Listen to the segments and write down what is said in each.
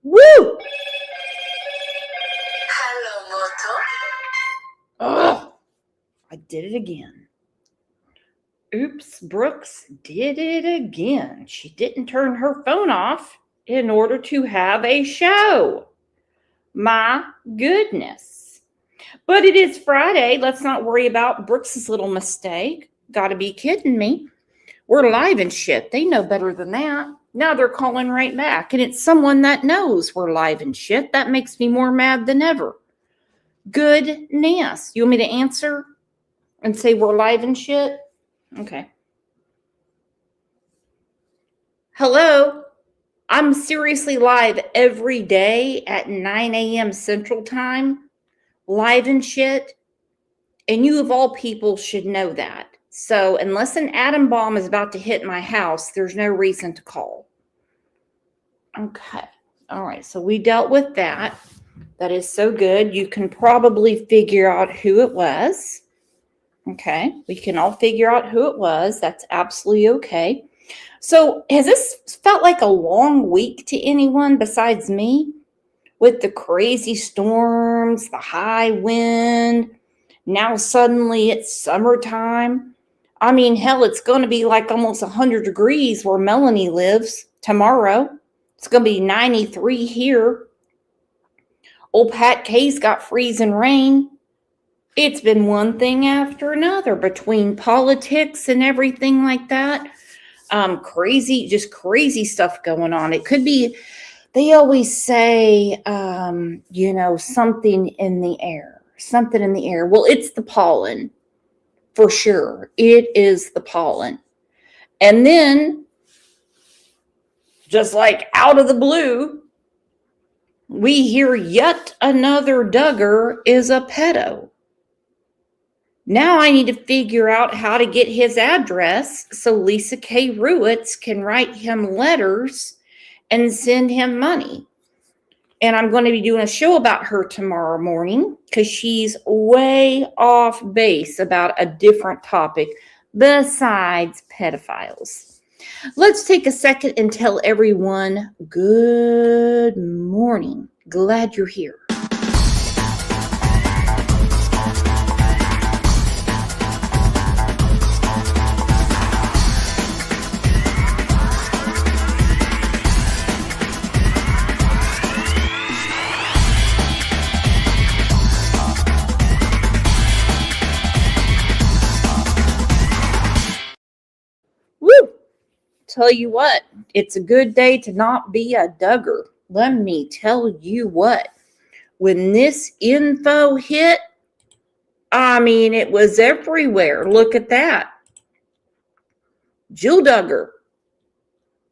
Woo! Hello, Moto. Oh, I did it again. Oops, Brooks did it again. She didn't turn her phone off in order to have a show. My goodness. But it is Friday. Let's not worry about Brooks's little mistake. Gotta be kidding me. We're live and shit. They know better than that. Now they're calling right back, and it's someone that knows we're live and shit. That makes me more mad than ever. Goodness. You want me to answer and say we're live and shit? Okay. Hello. I'm seriously live every day at 9 a.m. Central Time. Live and shit. And you of all people should know that. So unless an atom bomb is about to hit my house, there's no reason to call. Okay. All right. So we dealt with that. That is so good. You can probably figure out who it was. Okay. We can all figure out who it was. That's absolutely okay. So has this felt like a long week to anyone besides me? With the crazy storms, the high wind, now suddenly it's summertime. I mean, hell, it's going to be like almost 100 degrees where Melanie lives tomorrow. It's going to be 93 here. Old Pat K's got freezing rain. It's been one thing after another between politics and everything like that. Just crazy stuff going on. It could be, they always say, something in the air. Something in the air. Well, it's the pollen. For sure. It is the pollen. And then, just like out of the blue, we hear yet another Duggar is a pedo. Now I need to figure out how to get his address so Lisa K. Ruitz can write him letters and send him money. And I'm going to be doing a show about her tomorrow morning because she's way off base about a different topic besides pedophiles. Let's take a second and tell everyone good morning. Glad you're here. Woo! Tell you what, it's a good day to not be a Duggar. Let me tell you what, when this info hit, I mean, it was everywhere. Look at that. Jill Duggar.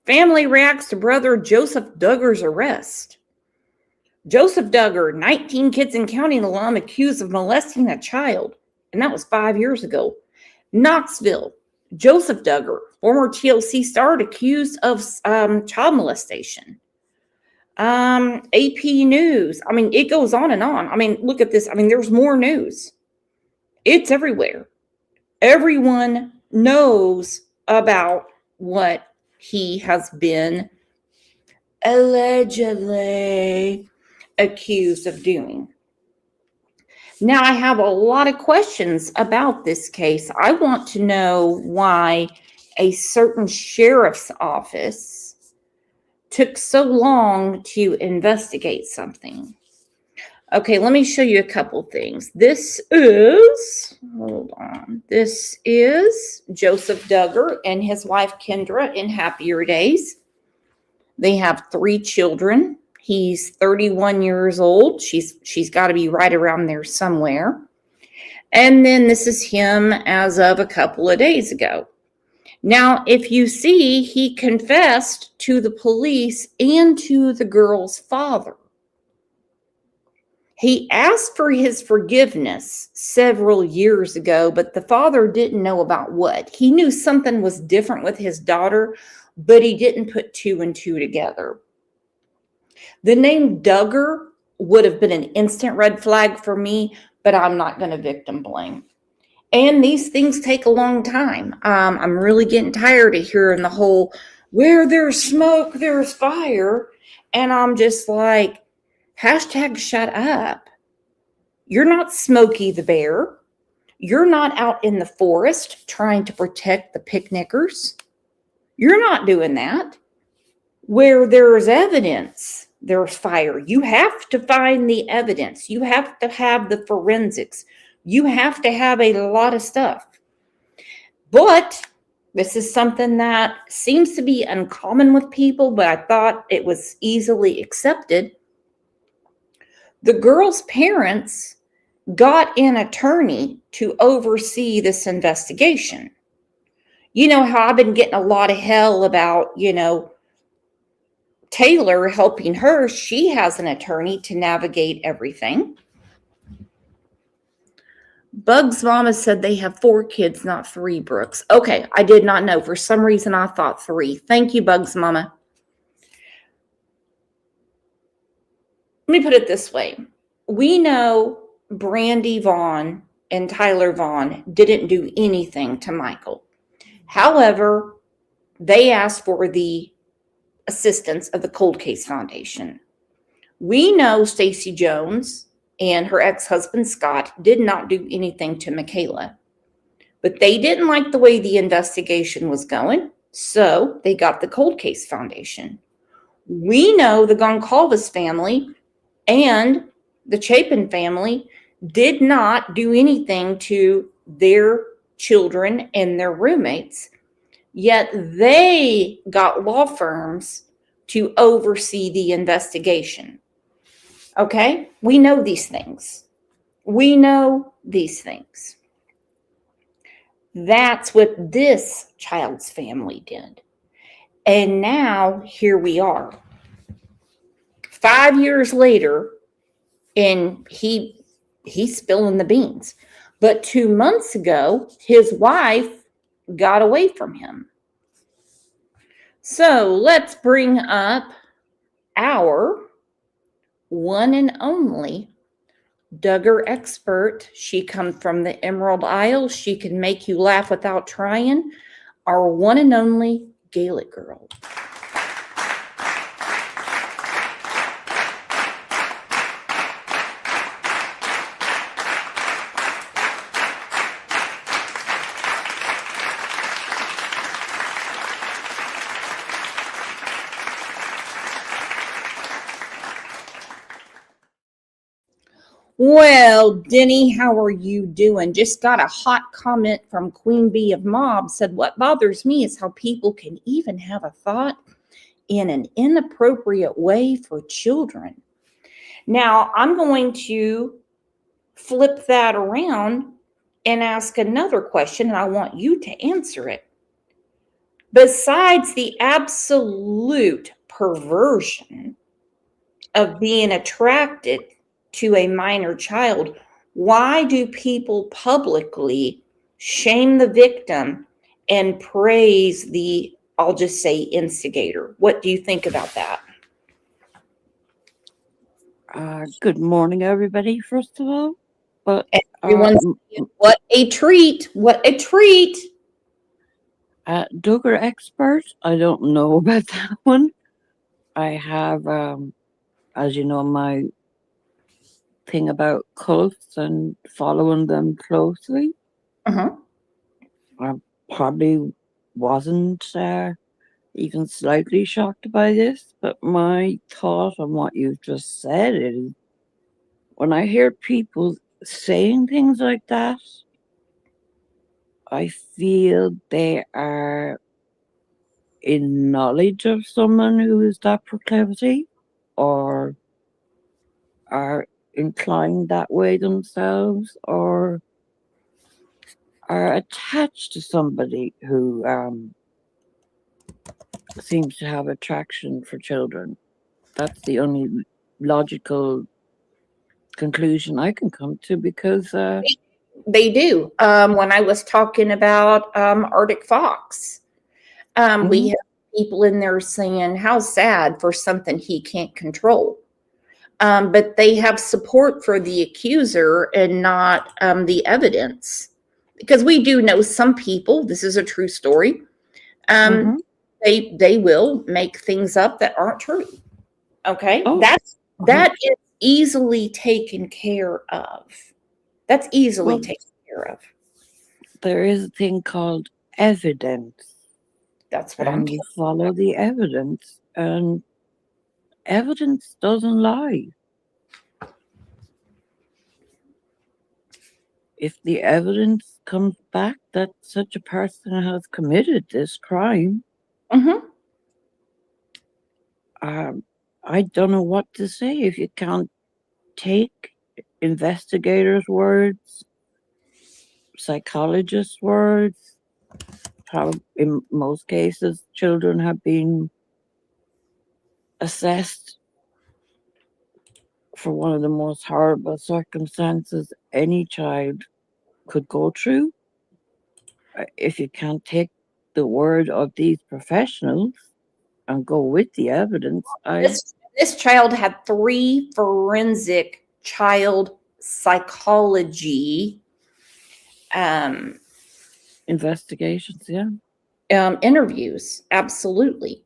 Family reacts to brother Joseph Duggar's arrest. Joseph Duggar, 19 kids and counting alum, accused of molesting a child. And that was 5 years ago. Knoxville. Joseph Duggar, former TLC star, accused of child molestation. AP News. I mean, it goes on and on. I mean, look at this. I mean, there's more news. It's everywhere. Everyone knows about what he has been allegedly accused of doing. Now, I have a lot of questions about this case. I want to know why a certain sheriff's office took so long to investigate something. Okay, let me show you a couple things. This is Joseph Duggar and his wife Kendra in happier days. They have 3 children. He's 31 years old. She's got to be right around there somewhere. And then this is him as of a couple of days ago. Now, if you see, he confessed to the police and to the girl's father. He asked for his forgiveness several years ago, but the father didn't know about what. He knew something was different with his daughter, but he didn't put 2 and 2 together. The name Duggar would have been an instant red flag for me, but I'm not going to victim blame. And these things take a long time. I'm really getting tired of hearing the whole, where there's smoke, there's fire. And I'm just like, hashtag shut up. You're not Smokey the Bear. You're not out in the forest trying to protect the picnickers. You're not doing that. Where there's evidence, there's fire. You have to find the evidence. You have to have the forensics. You have to have a lot of stuff. But this is something that seems to be uncommon with people, but I thought it was easily accepted. The girl's parents got an attorney to oversee this investigation. You know how I've been getting a lot of hell about, Taylor helping her. She has an attorney to navigate everything. Bug's mama said they have 4 kids, not 3, Brooks. Okay, I did not know. For some reason, I thought 3. Thank you, Bug's mama. Let me put it this way. We know Brandy Vaughn and Tyler Vaughn didn't do anything to Michael. However, they asked for the assistance of the Cold Case Foundation. We know Stacey Jones and her ex-husband Scott did not do anything to Michaela, but they didn't like the way the investigation was going, so they got the Cold Case Foundation. We know the Goncalves family and the Chapin family did not do anything to their children and their roommates, yet they got law firms to oversee the investigation. Okay? We know these things. We know these things. That's what this child's family did. And now here we are. 5 years later, and he's spilling the beans. But 2 months ago, his wife got away from him. So let's bring up our one and only Duggar expert. She comes from the Emerald Isle. She can make you laugh without trying. Our one and only Gaelic girl. Well, Denny, how are you doing? Just got a hot comment from Queen Bee of Mob. Said, what bothers me is how people can even have a thought in an inappropriate way for children. Now, I'm going to flip that around and ask another question, and I want you to answer it. Besides the absolute perversion of being attracted to a minor child, why do people publicly shame the victim and praise the, I'll just say, instigator? What do you think about that? Good morning, everybody, first of all. But everyone's saying, what a treat. What a treat. Duggar expert, I don't know about that one. I have, as you know, my thing about cults and following them closely. I probably wasn't even slightly shocked by this, but my thought on what you've just said is, when I hear people saying things like that, I feel they are in knowledge of someone who is that proclivity, or are inclined that way themselves, or are attached to somebody who seems to have attraction for children. That's the only logical conclusion I can come to, because they do. When I was talking about Arctic Fox, we have people in there saying how sad for something he can't control. But they have support for the accuser and not the evidence. Because we do know some people, this is a true story, they will make things up that aren't true. Okay, Oh, that is easily taken care of. That's easily well, taken care of. there is a thing called evidence, That's what I'm and talking you follow the evidence, and evidence doesn't lie. If the evidence comes back that such a person has committed this crime, about. um, I don't know what to say if you can't take investigators' words, psychologists' words. How in most cases, children have been assessed for one of the most horrible circumstances any child could go through. If you can't take the word of these professionals and go with the evidence, This child had 3 forensic child psychology um, investigations, yeah. interviews. Absolutely.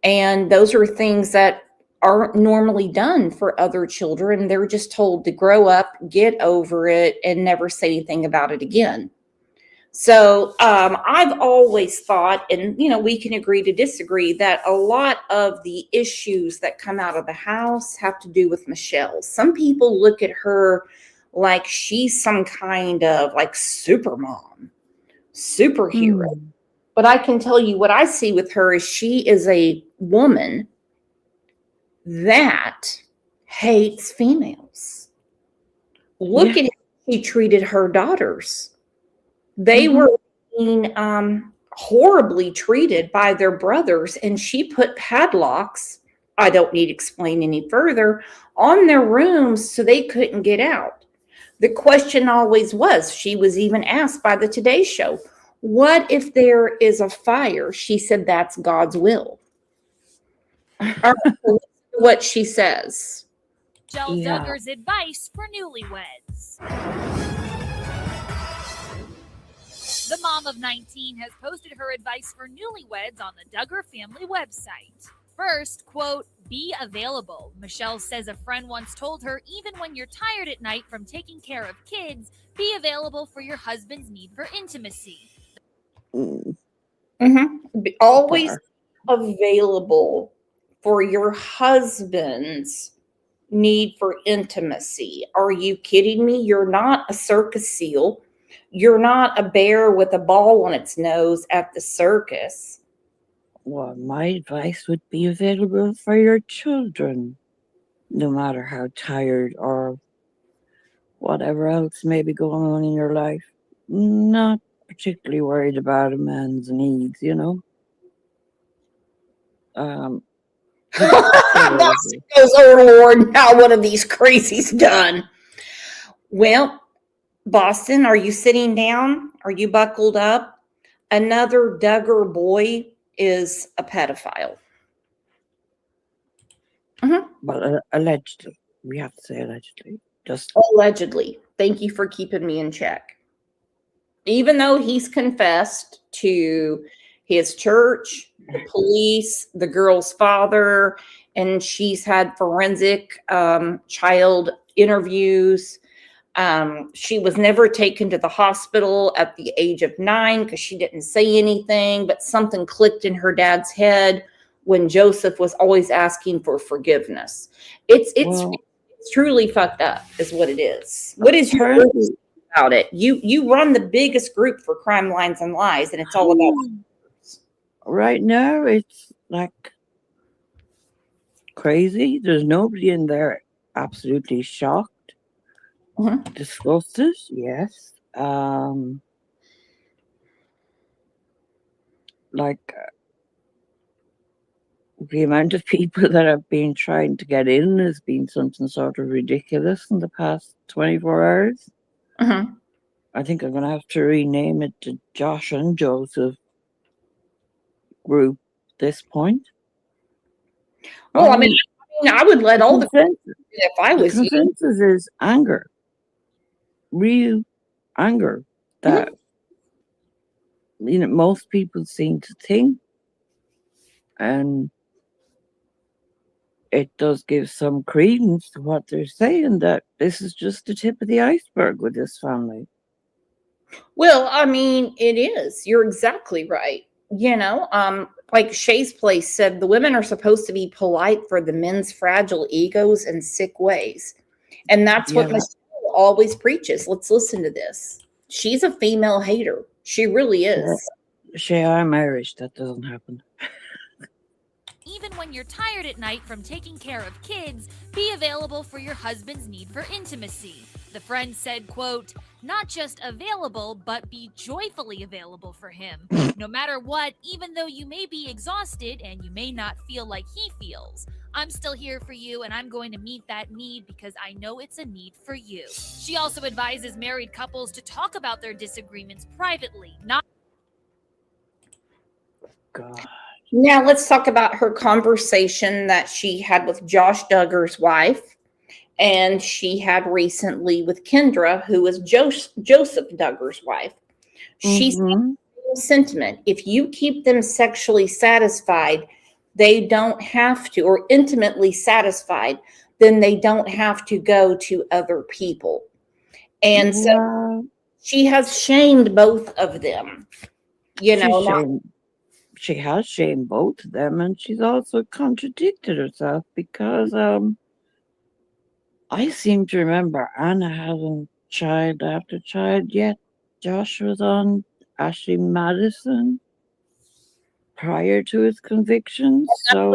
And those are things that aren't normally done for other children. They're just told to grow up, get over it, and never say anything about it again. So I've always thought, and we can agree to disagree, that a lot of the issues that come out of the house have to do with Michelle. Some people look at her like she's some kind of like super mom, superhero. Mm, But I can tell you what I see with her is she is a woman that hates females. Look yeah. at how she treated her daughters. They Mm-hmm. were being horribly treated by their brothers, and she put padlocks, I don't need to explain any further, on their rooms so they couldn't get out. The question always was, she was even asked by the Today Show, what if there is a fire? She said, that's God's will. All right, so listen to what she says. Michelle Yeah. Duggar's advice for newlyweds. The mom of 19 has posted her advice for newlyweds on the Duggar family website. First, quote, be available. Michelle says a friend once told her, even when you're tired at night from taking care of kids, be available for your husband's need for intimacy. Mm, Always bar. available for your husband's need for intimacy. Are you kidding me? You're not a circus seal. You're not a bear with a ball on its nose at the circus. Well, my advice would be available for your children, no matter how tired or whatever else may be going on in your life. Not particularly worried about a man's needs, you know. Just get over Boston it. goes, oh Lord, now what have these crazies done? Well, Boston, are you sitting down? Are you buckled up? Another Duggar boy is a pedophile. Well, allegedly. We have to say allegedly. Just Allegedly. Thank you for keeping me in check. Even though he's confessed to his church, the police, the girl's father, and she's had forensic child interviews. She was never taken to the hospital at the age of 9 because she didn't say anything, but something clicked in her dad's head when Joseph was always asking for forgiveness. It's well, truly fucked up, is what it is. What is your apparently, about it? You run the biggest group for Crime Lines and Lies, and it's all about right now it's like crazy. There's nobody in there absolutely shocked, disgusted. Yes. Like the amount of people that have been trying to get in has been something sort of ridiculous in the past 24 hours. I think I'm going to have to rename it to Josh and Joseph group at this point. Well, I would let all the if I the was you. consensus is anger, real anger that most people seem to think, and it does give some credence to what they're saying, that this is just the tip of the iceberg with this family. Well, I mean, it is. You're exactly right. Like Shay's Place said, the women are supposed to be polite for the men's fragile egos and sick ways. And that's what Yeah, Michelle always preaches. Let's listen to this. She's a female hater. She really is. Shay, I'm Irish. That doesn't happen. Even when you're tired at night from taking care of kids, be available for your husband's need for intimacy. The friend said, quote, not just available, but be joyfully available for him. No matter what, even though you may be exhausted and you may not feel like he feels, I'm still here for you and I'm going to meet that need because I know it's a need for you. She also advises married couples to talk about their disagreements privately, not God. Now let's talk about her conversation that she had with Josh Duggar's wife, and she had recently with Kendra, who is Joseph Duggar's wife. She said Mm-hmm. the sentiment: if you keep them sexually satisfied, they don't have to, or intimately satisfied, then they don't have to go to other people. And so Well, she has shamed both of them. she has shamed both of them, and she's also contradicted herself because I seem to remember Anna having child after child, yet Josh was on Ashley Madison prior to his convictions. So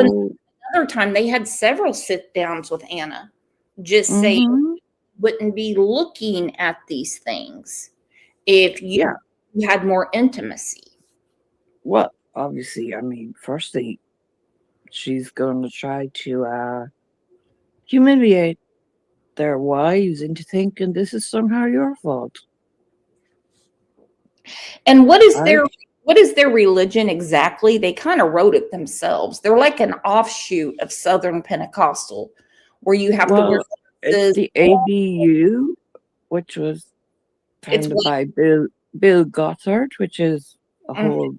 Another time they had several sit downs with Anna, just saying mhm. wouldn't be looking at these things if you Yeah. had more intimacy. Well, obviously, I mean, firstly, she's going to try to humiliate their wives into thinking this is somehow your fault. And what is I their religion exactly? They kind of wrote it themselves. They're like an offshoot of Southern Pentecostal, where you have to wear Well, it's glasses. the ABU, which was It's founded by Bill Gothard, which is a mm, whole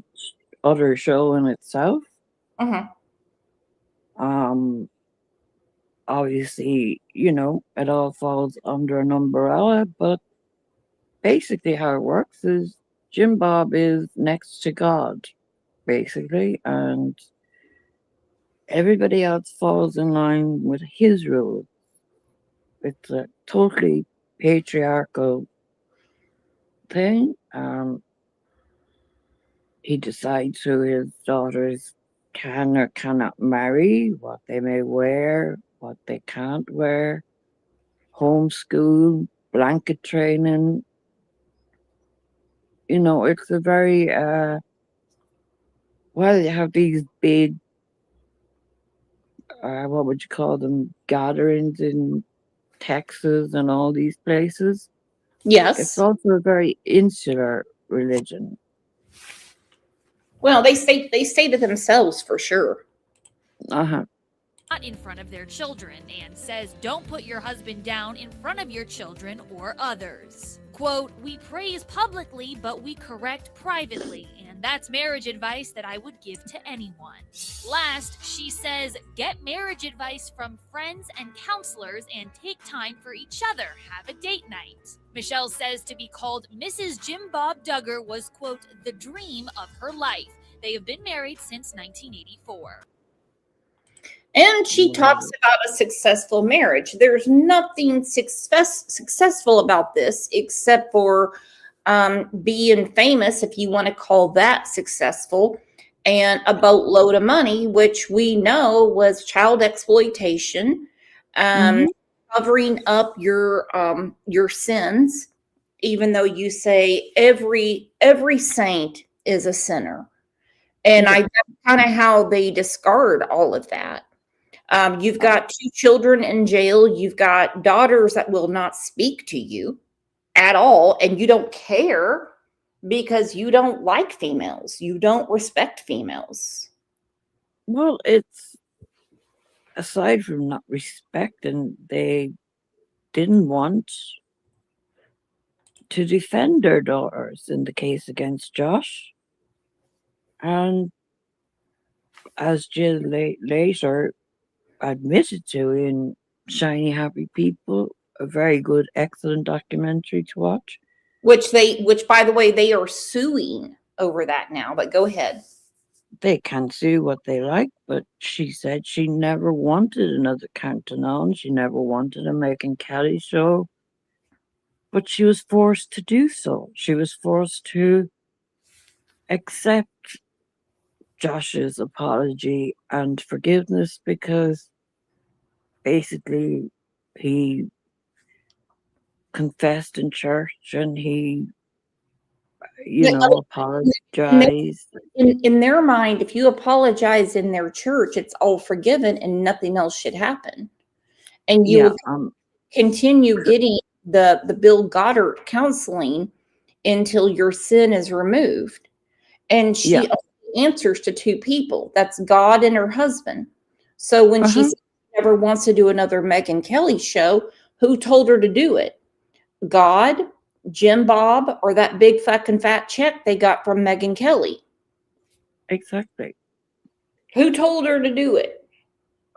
other show in itself. mhm. Um, Obviously, it all falls under an umbrella, but basically how it works is Jim Bob is next to God, basically, and everybody else falls in line with his rules. It's a totally patriarchal thing. He decides who his daughters can or cannot marry, what they may wear, what they can't wear, homeschool, blanket training. It's a very well, you have these big what would you call them, gatherings in Texas and all these places. It's Yes. also a very insular religion. Well, they say to themselves for sure. Uh-huh. not in front of their children, and says don't put your husband down in front of your children or others. Quote, we praise publicly, but we correct privately, and that's marriage advice that I would give to anyone. Last, she says, get marriage advice from friends and counselors and take time for each other. Have a date night. Michelle says to be called Mrs. Jim Bob Duggar was, quote, the dream of her life. They have been married since 1984. And she talks Wow. about a successful marriage. There's nothing successful about this except for being famous, if you want to call that successful, and a boatload of money, which we know was child exploitation, um, Mm-hmm. covering up your sins, even though you say every saint is a sinner. And Yeah. that's kind of how they discard all of that. You've got two children in jail. You've got daughters that will not speak to you at all, and you don't care because you don't like females. You don't respect females. Well, it's aside from not respecting, they didn't want to defend their daughters in the case against Josh. And as Jill later admitted to in Shiny Happy People, a very good, excellent documentary to watch. Which by the way, they are suing over that now, but go ahead. They can do what they like, but she said she never wanted another Countdown On. She never wanted a Megyn Kelly show. But she was forced to do so. She was forced to accept Josh's apology and forgiveness because basically he confessed in church and he, apologized. In their mind, if you apologize in their church, it's all forgiven and nothing else should happen. And you would continue getting the Bill Goddard counseling until your sin is removed. And she only answers to two people. That's God and her husband. So when she never wants to do another Megyn Kelly show, who told her to do it? God, Jim Bob, or that big fucking fat check they got from Megyn Kelly? Exactly. Who told her to do it?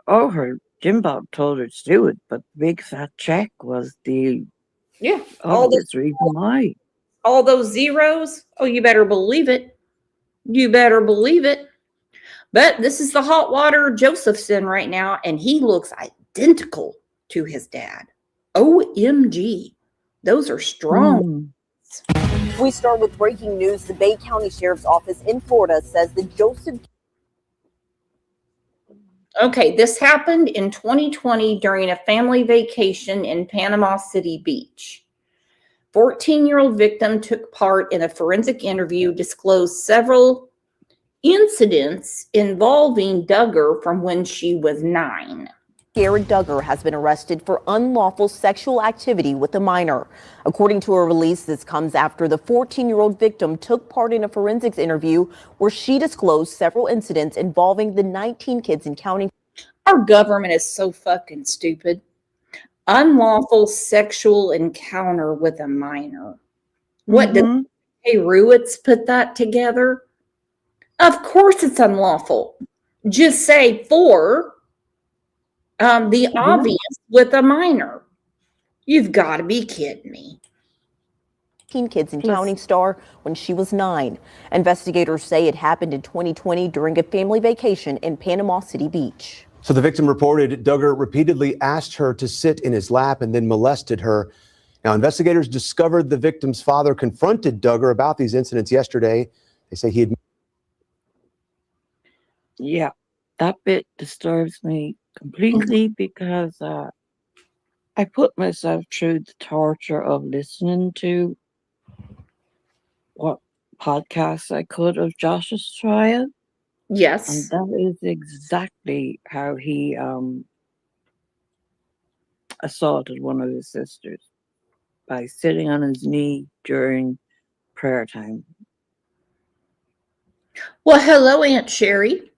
Oh, Jim Bob told her to do it, but the big fat check was the obvious reason why. All those zeros? Oh, you better believe it. You better believe it. But this is the hot water Josephson right now, and he looks identical to his dad. OMG. Those are strong. We start with breaking news. The Bay County Sheriff's Office in Florida says the Joseph... Okay, this happened in 2020 during a family vacation in Panama City Beach. 14-year-old victim took part in a forensic interview, disclosed several incidents involving Duggar from when she was 9. Garrett Duggar has been arrested for unlawful sexual activity with a minor. According to a release, this comes after the 14-year-old victim took part in a forensics interview where she disclosed several incidents involving the 19 kids and counting. Our government is so fucking stupid. Unlawful sexual encounter with a minor. What did Ruitz put that together? Of course it's unlawful. Just say for the obvious with a minor. You've got to be kidding me. 18 kids and counting star when she was 9. Investigators say it happened in 2020 during a family vacation in Panama City Beach. So the victim reported Duggar repeatedly asked her to sit in his lap and then molested her. Now, investigators discovered the victim's father confronted Duggar about these incidents yesterday. They say he had... Yeah, that bit disturbs me completely because I put myself through the torture of listening to what podcasts I could of Josh's trial. Yes. And that is exactly how he assaulted one of his sisters by sitting on his knee during prayer time. Well, hello, Aunt Sherry.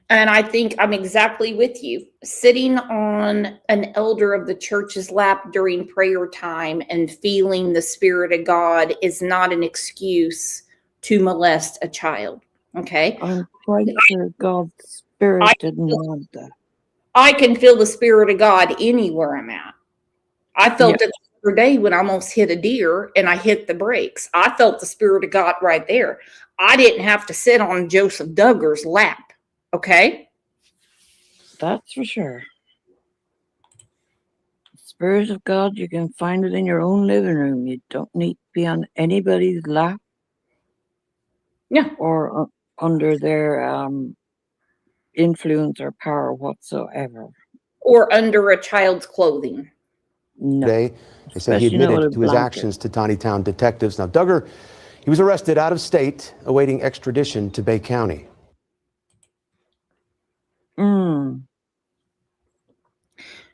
And I think I'm exactly with you. Sitting on an elder of the church's lap during prayer time and feeling the Spirit of God is not an excuse to molest a child. Okay? I'm quite sure God's Spirit didn't want that. I can feel the Spirit of God anywhere I'm at. I felt it the other day when I almost hit a deer and I hit the brakes. I felt the Spirit of God right there. I didn't have to sit on Joseph Duggar's lap. Okay? That's for sure. The Spirit of God, you can find it in your own living room. You don't need to be on anybody's lap. Yeah. Or under their influence or power whatsoever. Or under a child's clothing. No. They said he admitted to his actions to Tawnytown detectives. Now, Duggar, he was arrested out of state, awaiting extradition to Bay County.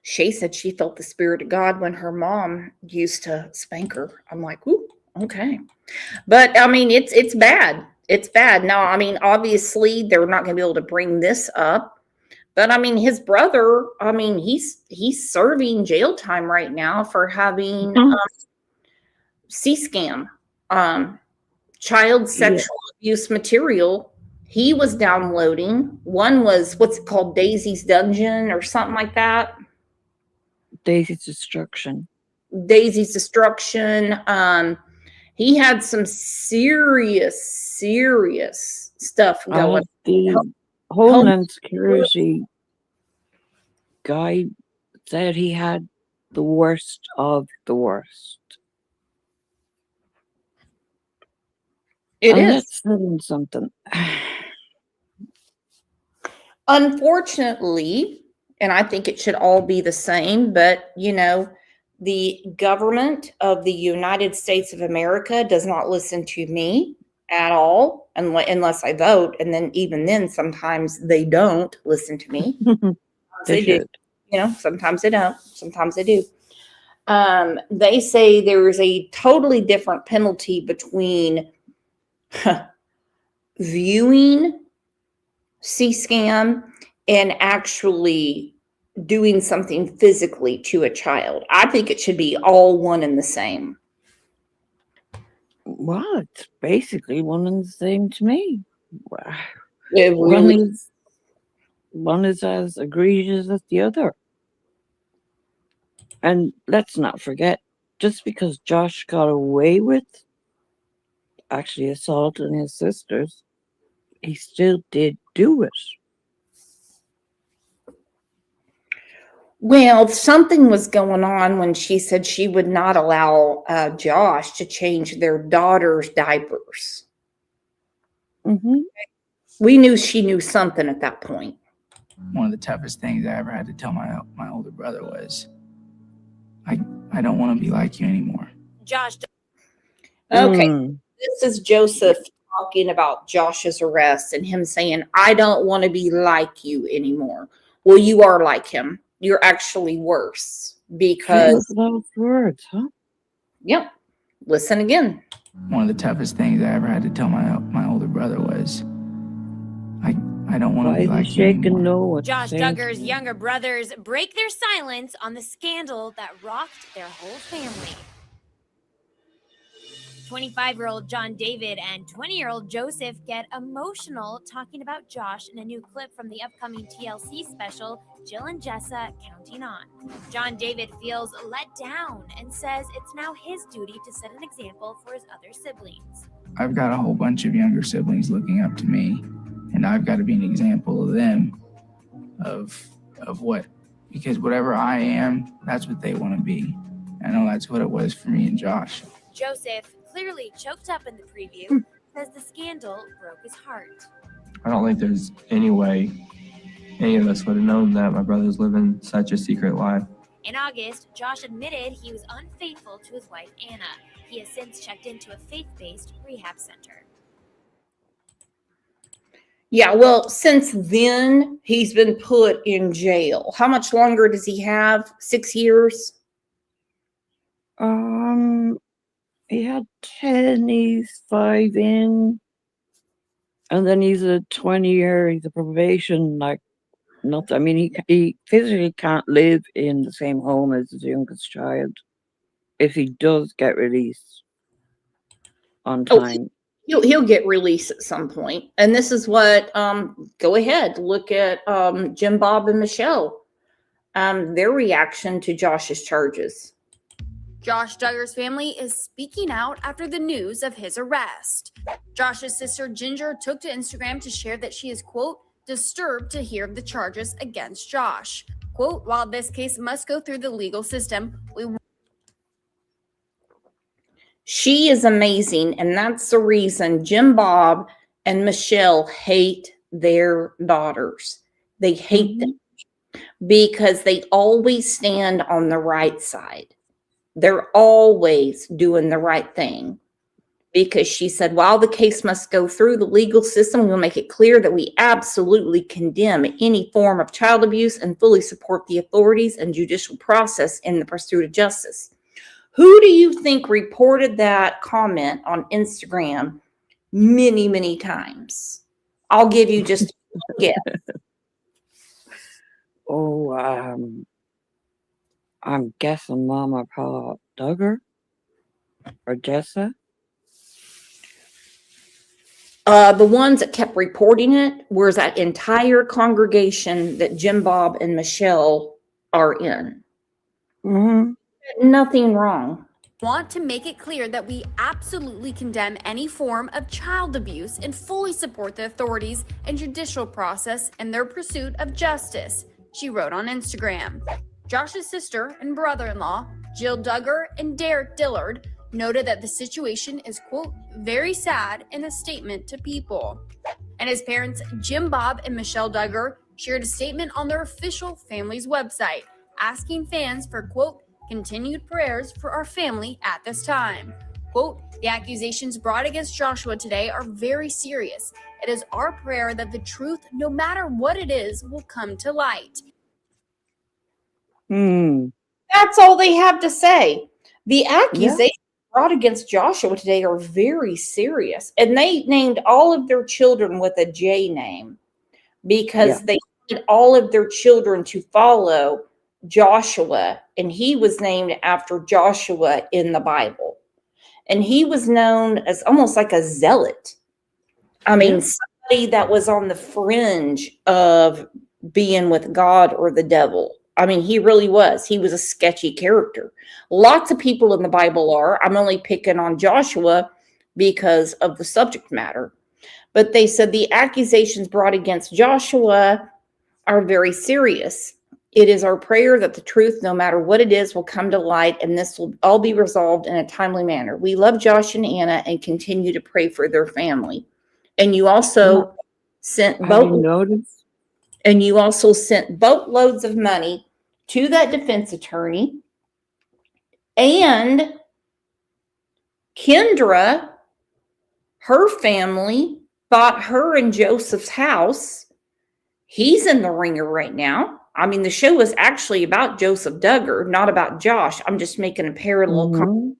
Shay said she felt the Spirit of God when her mom used to spank her. I'm like, ooh, okay. But I mean, it's bad. It's bad. Now, I mean, obviously they're not going to be able to bring this up. But I mean, his brother, I mean, he's serving jail time right now for having C-SCAM, child sexual abuse material he was downloading. One was, what's it called, Daisy's Dungeon or something like that. Daisy's Destruction. Daisy's Destruction. He had some serious stuff going. The Homeland Security guy said he had the worst of the worst. It and is. That's saying something. Unfortunately, and I think it should all be the same, but the government of the United States of America does not listen to me at all unless I vote. And then even then, sometimes they don't listen to me. They do. Sometimes they don't. Sometimes they do. They say there is a totally different penalty between viewing C-SCAN and actually doing something physically to a child. I think it should be all one and the same. Well, it's basically one and the same to me. It really, one is as egregious as the other. And let's not forget, just because Josh got away with actually assaulting his sisters, he still did do it. well, something was going on when she said she would not allow Josh to change their daughter's diapers. Mm-hmm. We knew she knew something at that point. One of the toughest things I ever had to tell my older brother was, I don't want to be like you anymore. Josh. Okay, this is Joseph talking about Josh's arrest and him saying, I don't want to be like you anymore. Well, you are like him. You're actually worse because those words, huh? Yep. Listen again. One of the toughest things I ever had to tell my older brother was, I don't want to be like you anymore. Josh Duggar's younger brothers break their silence on the scandal that rocked their whole family. 25-year-old John David and 20-year-old Joseph get emotional talking about Josh in a new clip from the upcoming TLC special, Jill and Jessa Counting On. John David feels let down and says it's now his duty to set an example for his other siblings. I've got a whole bunch of younger siblings looking up to me, and I've got to be an example of them, of what, because whatever I am, that's what they want to be. I know that's what it was for me and Josh. Joseph, clearly choked up in the preview, says the scandal broke his heart. I don't think there's any way any of us would have known that my brother's living such a secret life. In August, Josh admitted he was unfaithful to his wife, Anna. He has since checked into a faith-based rehab center. Yeah, well, since then, he's been put in jail. How much longer does he have? 6 years? He had 10, he's 5 in. And then he's a 20-year, he's a probation, like nothing. I mean, he physically can't live in the same home as his youngest child if he does get released on time. He'll get released at some point. And this is what, go ahead, look at Jim Bob and Michelle, their reaction to Josh's charges. Josh Duggar's family is speaking out after the news of his arrest. Josh's sister Ginger took to Instagram to share that she is, quote, disturbed to hear of the charges against Josh. Quote, while this case must go through the legal system, She is amazing, and that's the reason Jim Bob and Michelle hate their daughters. They hate them because they always stand on the right side. They're always doing the right thing. Because she said, while the case must go through the legal system, we'll make it clear that we absolutely condemn any form of child abuse and fully support the authorities and judicial process in the pursuit of justice. Who do you think reported that comment on Instagram many, many times? I'll give you just a guess. I'm guessing Mom or Pa Duggar or Jessa. The ones that kept reporting it was that entire congregation that Jim Bob and Michelle are in. Hmm. Nothing wrong. Want to make it clear that we absolutely condemn any form of child abuse and fully support the authorities and judicial process in their pursuit of justice, she wrote on Instagram. Josh's sister and brother-in-law, Jill Duggar and Derek Dillard, noted that the situation is, quote, very sad in a statement to People. And his parents, Jim Bob and Michelle Duggar, shared a statement on their official family's website, asking fans for, quote, continued prayers for our family at this time. Quote, the accusations brought against Joshua today are very serious. It is our prayer that the truth, no matter what it is, will come to light. That's all they have to say. The accusations brought against Joshua today are very serious. And they named all of their children with a J name because they wanted all of their children to follow Joshua. And he was named after Joshua in the Bible. And he was known as almost like a zealot. I mean, somebody that was on the fringe of being with God or the devil. I mean, he really was. He was a sketchy character. Lots of people in the Bible are. I'm only picking on Joshua because of the subject matter. But they said the accusations brought against Joshua are very serious. It is our prayer that the truth, no matter what it is, will come to light, and this will all be resolved in a timely manner. We love Josh and Anna and continue to pray for their family. And you also sent boatloads of money to that defense attorney. And Kendra, her family, bought her and Joseph's house. He's in the ringer right now. I mean, the show is actually about Joseph Duggar, not about Josh. I'm just making a parallel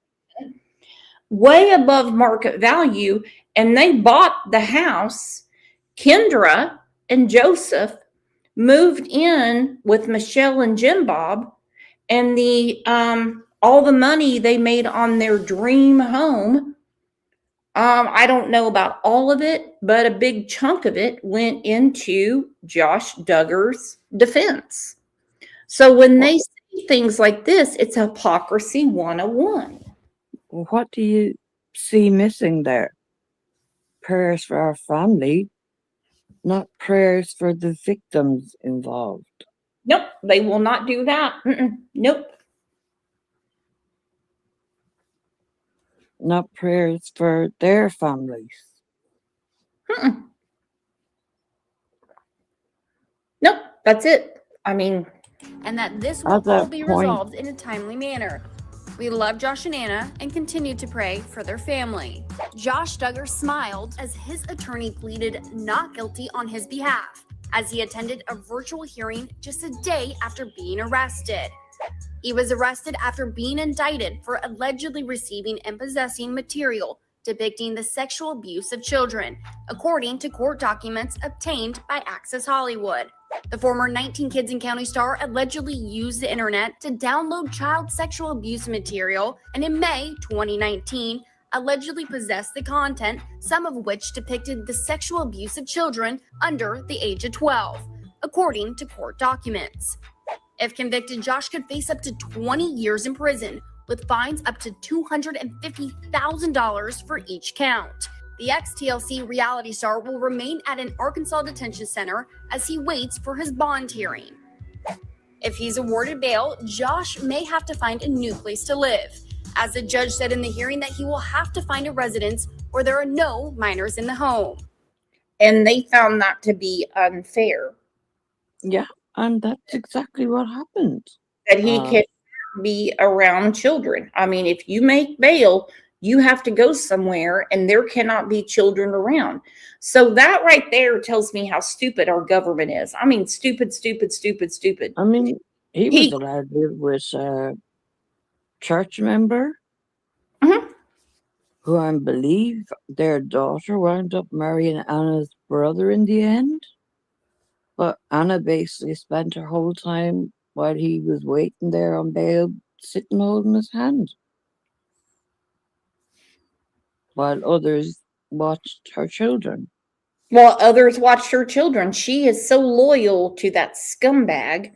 way above market value. And they bought the house. Kendra and Joseph moved in with Michelle and Jim Bob, and the all the money they made on their dream home, I don't know about all of it, but a big chunk of it went into Josh Duggar's defense. So when they say things like this, it's hypocrisy 101. What do you see missing there? Prayers for our family, not prayers for the victims involved. Nope, they will not do that. Nope. Not prayers for their families. Nope, that's it. I mean, and that this will all be resolved in a timely manner. We love Josh and Anna and continue to pray for their family. Josh Duggar smiled as his attorney pleaded not guilty on his behalf, as he attended a virtual hearing just a day after being arrested. He was arrested after being indicted for allegedly receiving and possessing material depicting the sexual abuse of children, according to court documents obtained by Access Hollywood. The former 19 Kids and County star allegedly used the internet to download child sexual abuse material, and in May 2019, allegedly possessed the content, some of which depicted the sexual abuse of children under the age of 12, according to court documents. If convicted, Josh could face up to 20 years in prison, with fines up to $250,000 for each count. The ex-TLC reality star will remain at an Arkansas detention center as he waits for his bond hearing. If he's awarded bail, Josh may have to find a new place to live, as the judge said in the hearing that he will have to find a residence where there are no minors in the home. And they found that to be unfair. Yeah, and that's exactly what happened. That he can be around children. I mean, if you make bail, you have to go somewhere and there cannot be children around. So that right there tells me how stupid our government is. I mean, stupid. I mean, he was allowed to live with a church member who I believe their daughter wound up marrying Anna's brother in the end. But Anna basically spent her whole time while he was waiting there on bail, sitting holding his hand. While others watched her children. while others watched her children. She is so loyal to that scumbag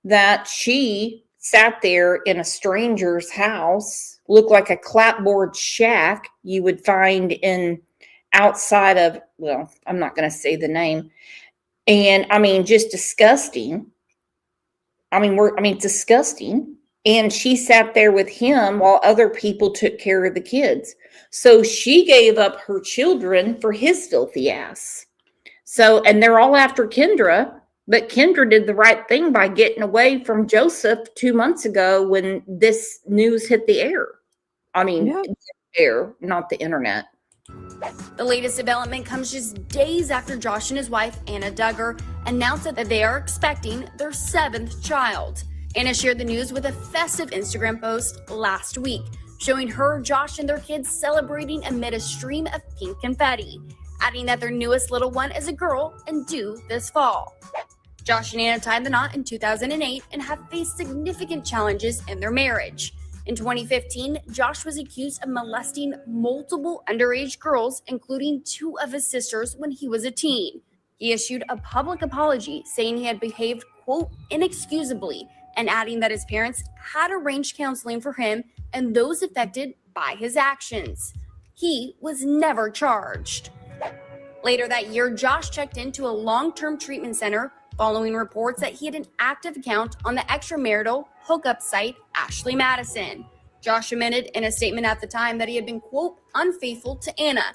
that she sat there in a stranger's house, looked like a clapboard shack you would find in outside of, well, I'm not going to say the name. And I mean, just disgusting. Disgusting. And she sat there with him while other people took care of the kids. So she gave up her children for his filthy ass. So, and they're all after Kendra, but Kendra did the right thing by getting away from Joseph 2 months ago when this news hit the air. I mean, Yeah. air, not the internet. The latest development comes just days after Josh and his wife, Anna Duggar, announced that they are expecting their 7th child. Anna shared the news with a festive Instagram post last week, showing her, Josh, and their kids celebrating amid a stream of pink confetti, adding that their newest little one is a girl and due this fall. Josh and Anna tied the knot in 2008 and have faced significant challenges in their marriage. In 2015, Josh was accused of molesting multiple underage girls, including 2 of his sisters when he was a teen. He issued a public apology saying he had behaved, quote, inexcusably, and adding that his parents had arranged counseling for him and those affected by his actions. He was never charged. Later that year, Josh checked into a long-term treatment center following reports that he had an active account on the extramarital hookup site Ashley Madison. Josh admitted in a statement at the time that he had been, quote, unfaithful to Anna.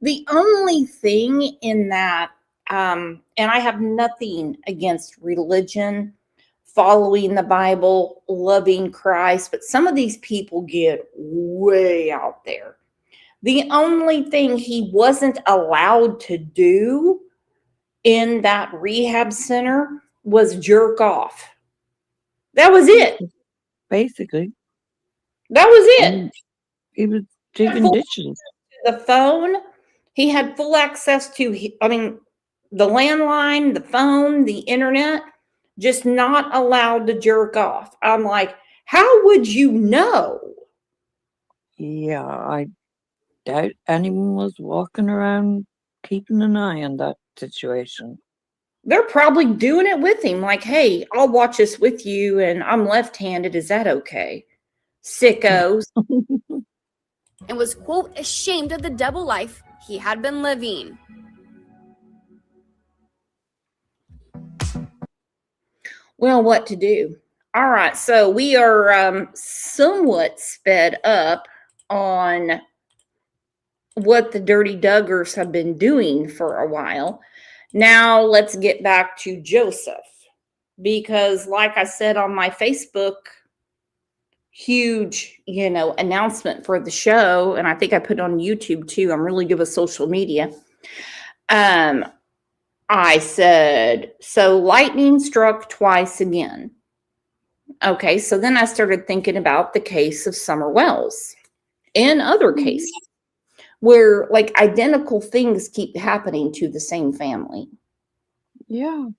The only thing in that, and I have nothing against religion, following the Bible, loving Christ, but some of these people get way out there. The only thing he wasn't allowed to do in that rehab center was jerk off. That was it. Basically. That was it. And he was digging ditches. The phone, he had full access to, the landline, the phone, the internet, just not allowed to jerk off. I'm like, how would you know? Yeah, I doubt anyone was walking around keeping an eye on that situation. They're probably doing it with him. Like, hey, I'll watch this with you and I'm left-handed. Is that okay? Sickos. And was, quote, ashamed of the double life he had been living. Well, what to do? All right, so we are somewhat sped up on what the Dirty Duggars have been doing for a while. Now let's get back to Joseph, because like I said on my Facebook, huge, announcement for the show, and I think I put it on YouTube too. I'm really good with social media. I said, so lightning struck twice again. Okay, so then I started thinking about the case of Summer Wells and other cases where like identical things keep happening to the same family. Yeah.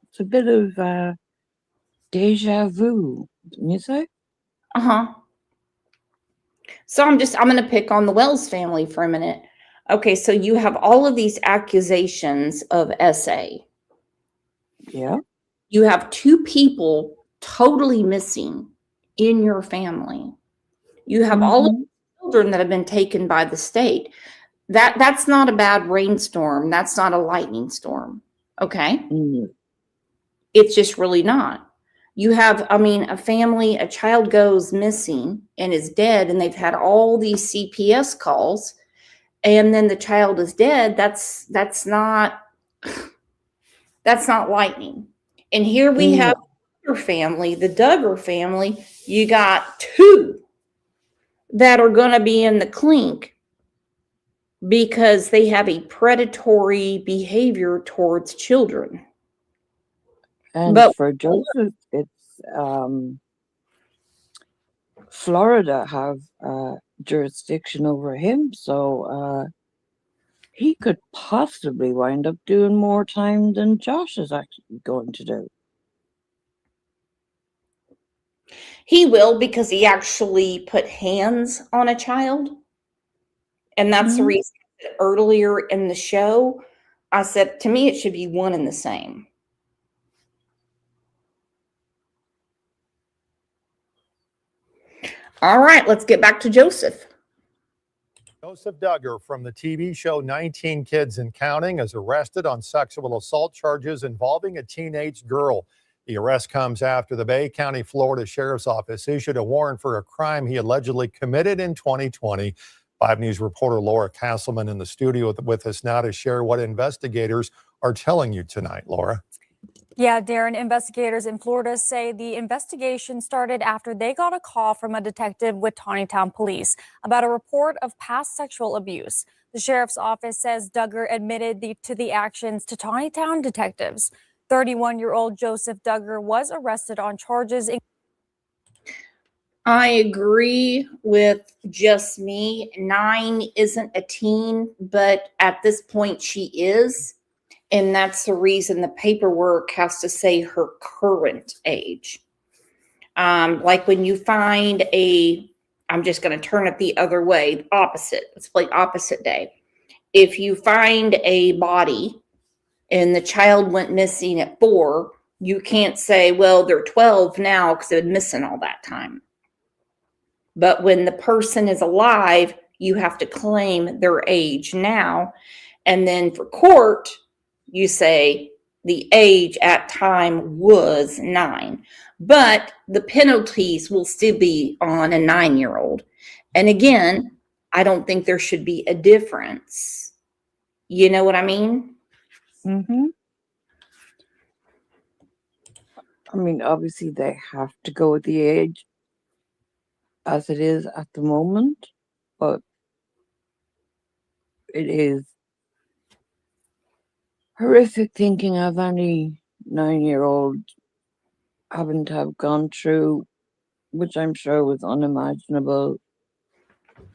It's a bit of deja vu, didn't you say? Uh-huh. So I'm going to pick on the Wells family for a minute. Okay, so you have all of these accusations of SA. Yeah. You have 2 people totally missing in your family. You have all of the children that have been taken by the state. That's not a bad rainstorm. That's not a lightning storm. Okay? It's just really not. You have, a family, a child goes missing and is dead, and they've had all these CPS calls, and then the child is dead. That's not lightning. And here we have your family, the Duggar family. You got 2 that are going to be in the clink because they have a predatory behavior towards children. And for Joseph, it's Florida have jurisdiction over him, so he could possibly wind up doing more time than Josh is actually going to do. He will, because he actually put hands on a child. And that's the Mhm. reason that earlier in the show, I said, to me, it should be one and the same. All right, let's get back to Joseph. Joseph Duggar from the TV show 19 Kids and Counting is arrested on sexual assault charges involving a teenage girl. The arrest comes after the Bay County, Florida Sheriff's Office issued a warrant for a crime he allegedly committed in 2020. 5 News reporter Laura Castleman in the studio with us now to share what investigators are telling you tonight. Laura. Yeah, Darren, investigators in Florida say the investigation started after they got a call from a detective with Tawnytown Police about a report of past sexual abuse. The sheriff's office says Duggar admitted to the actions to Tawnytown detectives. 31-year-old Joseph Duggar was arrested on charges. I agree with just me. 9 isn't a teen, but at this point she is. And that's the reason the paperwork has to say her current age. Like when you find I'm just going to turn it the other way, opposite. Let's play opposite day. If you find a body and the child went missing at 4, you can't say, well, they're 12 now because they've been missing all that time. But when the person is alive, you have to claim their age now. And then for court, you say the age at time was 9. But the penalties will still be on a 9-year-old. And again, I don't think there should be a difference. You know what I mean? Mm-hmm. I mean, obviously they have to go with the age as it is at the moment, but it is horrific thinking of any 9-year-old having to have gone through, which I'm sure was unimaginable,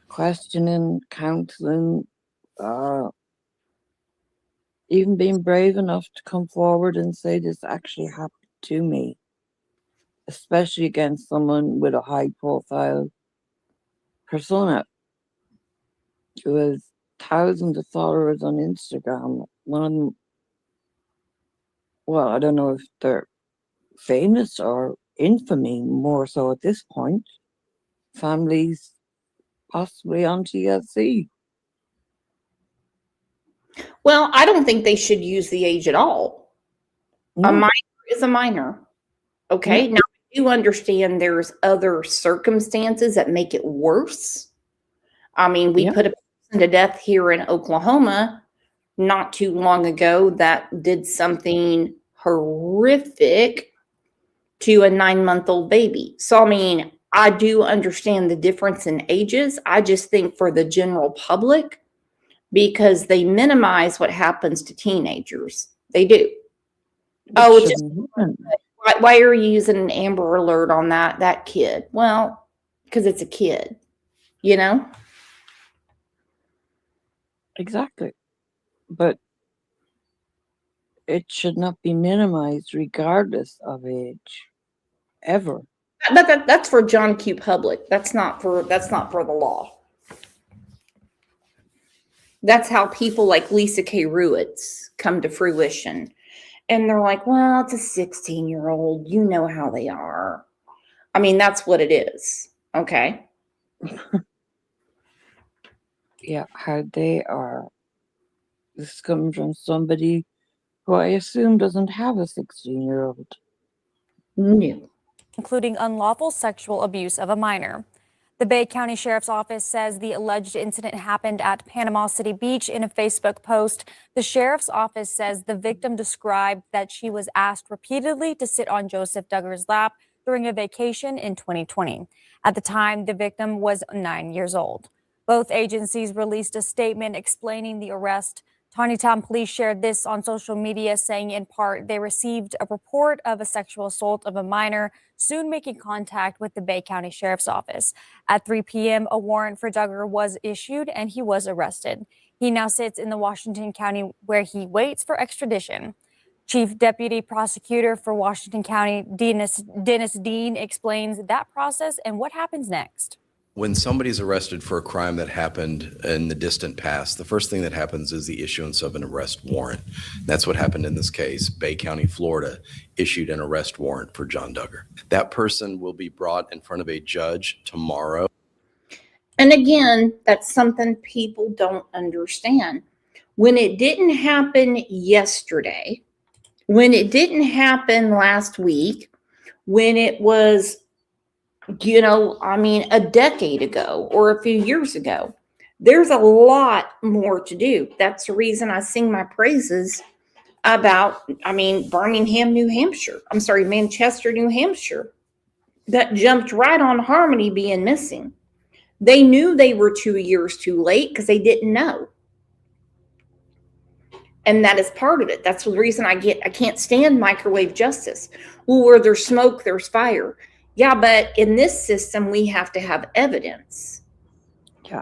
questioning, counseling, even being brave enough to come forward and say this actually happened to me, especially against someone with a high profile persona who has thousands of followers on Instagram. One of them, well, I don't know if they're famous or infamy more so at this point. Families possibly on TLC. Well, I don't think they should use the age at all. A No. minor is a minor. Okay. Yeah. Now, I do understand there's other circumstances that make it worse. I mean, we Yeah. put a person to death here in Oklahoma not too long ago that did something horrific to a 9-month-old baby. So, I mean, I do understand the difference in ages. I just think for the general public, because they minimize what happens to teenagers. They do. Oh, it's just, why are you using an Amber Alert on that kid? Well, because it's a kid, you know? Exactly. But it should not be minimized regardless of age, ever. But that's for John Q. Public. That's not for the law. That's how people like Lisa K. Ruitz come to fruition. And they're like, well, it's a 16-year-old. You know how they are. I mean, that's what it is. Okay. Yeah, how they are. This is coming from somebody who I assume doesn't have a 16-year-old. No. Including unlawful sexual abuse of a minor. The Bay County Sheriff's Office says the alleged incident happened at Panama City Beach. In a Facebook post, the Sheriff's Office says the victim described that she was asked repeatedly to sit on Joseph Duggar's lap during a vacation in 2020. At the time, the victim was 9 years old. Both agencies released a statement explaining the arrest. Tawnytown Police shared this on social media, saying in part they received a report of a sexual assault of a minor, soon making contact with the Bay County Sheriff's Office. At 3 p.m., a warrant for Duggar was issued and he was arrested. He now sits in the Washington County where he waits for extradition. Chief Deputy Prosecutor for Washington County, Dennis Dean, explains that process and what happens next. When somebody's arrested for a crime that happened in the distant past, the first thing that happens is the issuance of an arrest warrant. That's what happened in this case. Bay County, Florida, issued an arrest warrant for John Duggar. That person will be brought in front of a judge tomorrow. And again, that's something people don't understand. When it didn't happen yesterday, when it didn't happen last week, when it was, a decade ago or a few years ago, there's a lot more to do. That's the reason I sing my praises about, Birmingham, New Hampshire. I'm sorry, Manchester, New Hampshire. That jumped right on Harmony being missing. They knew they were 2 years too late because they didn't know. And that is part of it. That's the reason I can't stand microwave justice. Well, where there's smoke, there's fire. Yeah, but in this system, we have to have evidence. Yeah.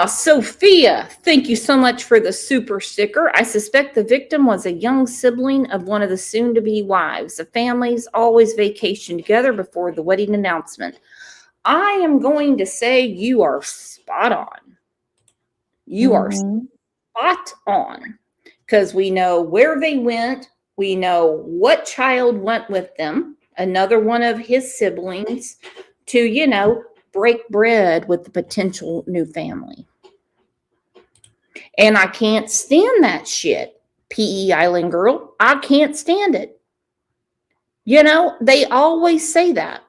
Sophia, thank you so much for the super sticker. I suspect the victim was a young sibling of one of the soon-to-be wives. The families always vacation together before the wedding announcement. I am going to say you are spot on. You are spot on, because we know where they went. We know what child went with them, another one of his siblings, to, break bread with the potential new family. And I can't stand that shit, PE Island girl. I can't stand it. They always say that.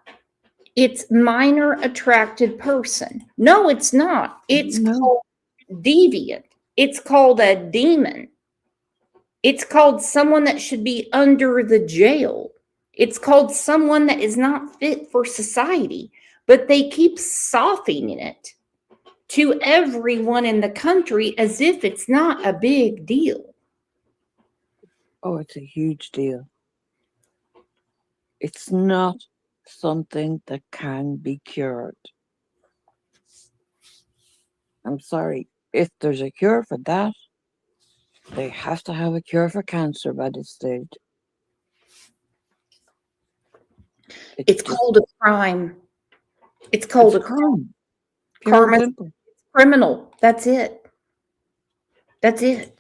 It's minor attracted person. No, it's not. It's called deviant. It's called a demon. It's called someone that should be under the jail. It's called someone that is not fit for society. But they keep softening it to everyone in the country as if it's not a big deal. Oh, it's a huge deal. It's not something that can be cured. I'm sorry. If there's a cure for that, they have to have a cure for cancer by this stage. It's called a crime. It's called a crime. Karma. It's criminal. That's it. That's it.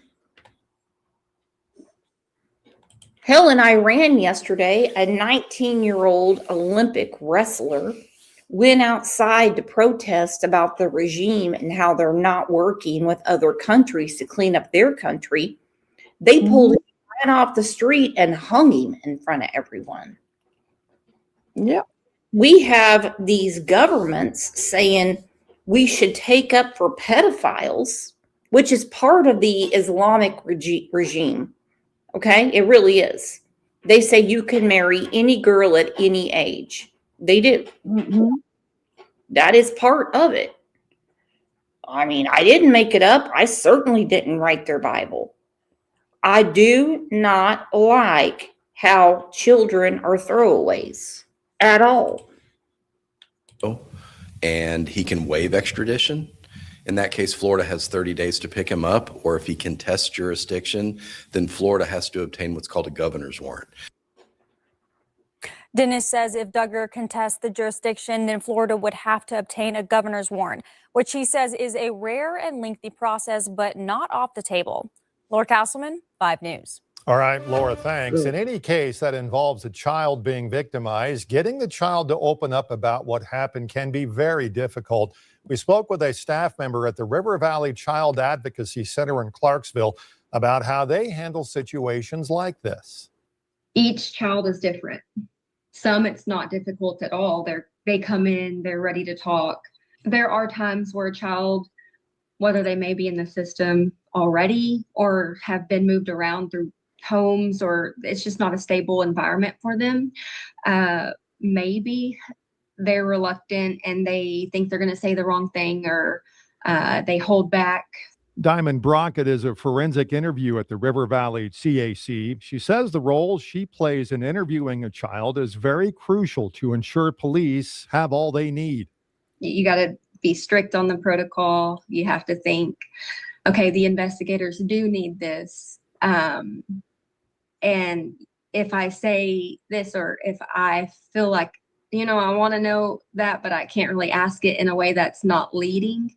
Hell, in Iran yesterday, a 19-year-old Olympic wrestler went outside to protest about the regime and how they're not working with other countries to clean up their country. They pulled him right off the street and hung him in front of everyone. Yep. We have these governments saying we should take up for pedophiles, which is part of the Islamic regime. Okay, it really is. They say you can marry any girl at any age. They do. That is part of it. I didn't make it up. I certainly didn't write their Bible. I do not like how children are throwaways at all. And he can waive extradition. In that case, Florida has 30 days to pick him up, or if he contests jurisdiction, then Florida has to obtain what's called a governor's warrant. Dennis says if Duggar contests the jurisdiction, then Florida would have to obtain a governor's warrant, which he says is a rare and lengthy process, but not off the table. Laura Castleman, 5 News. All right, Laura, thanks. In any case that involves a child being victimized, getting the child to open up about what happened can be very difficult. We spoke with a staff member at the River Valley Child Advocacy Center in Clarksville about how they handle situations like this. Each child is different. Some it's not difficult at all. They come in, they're ready to talk. There are times where a child, whether they may be in the system already or have been moved around through homes, or it's just not a stable environment for them, maybe they're reluctant and they think they're going to say the wrong thing, or they hold back. Diamond Brockett is a forensic interview at the River Valley CAC. She says the role she plays in interviewing a child is very crucial to ensure police have all they need. You got to be strict on the protocol. You have to think, okay, the investigators do need this. And if I say this, or if I feel like I want to know that, but I can't really ask it in a way that's not leading.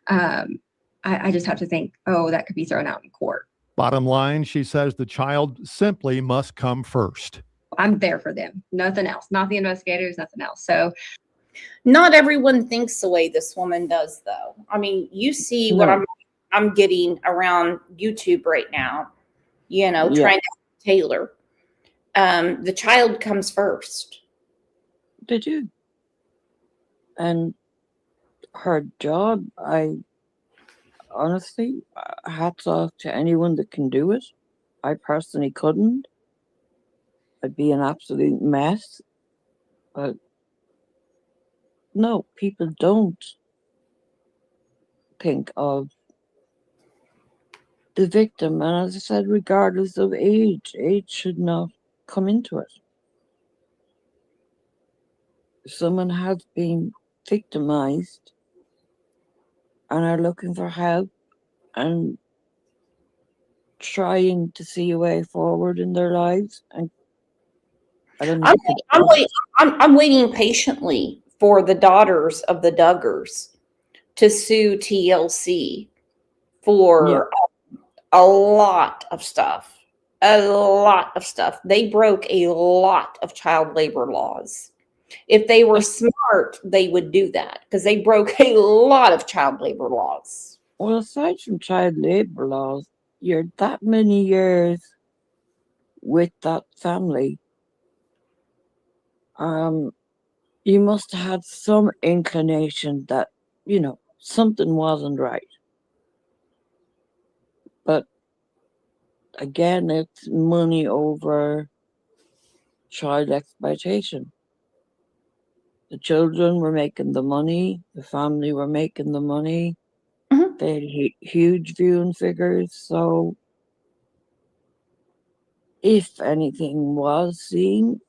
I just have to think, oh, that could be thrown out in court. Bottom line, she says the child simply must come first. I'm there for them, nothing else, not the investigators, nothing else. So Not everyone thinks the way this woman does, though. I mean, you see what I'm getting around YouTube right now, trying to Taylor. The child comes first. They do. And her job, honestly, hats off to anyone that can do it. I personally couldn't. I'd be an absolute mess. But no, people don't think of the victim. And as I said, regardless of age should not come into it. If someone has been victimized and are looking for help and trying to see a way forward in their lives, and I'm waiting patiently for the daughters of the Duggars to sue TLC for a lot of stuff. They broke a lot of child labor laws. If they were smart, they would do that because they broke a lot of child labor laws. Well, aside from child labor laws, you're that many years with that family. You must have had some inclination that, something wasn't right. But again, it's money over child exploitation. The children were making the money, the family were making the money. Mm-hmm. They had huge viewing figures. So if anything was seen,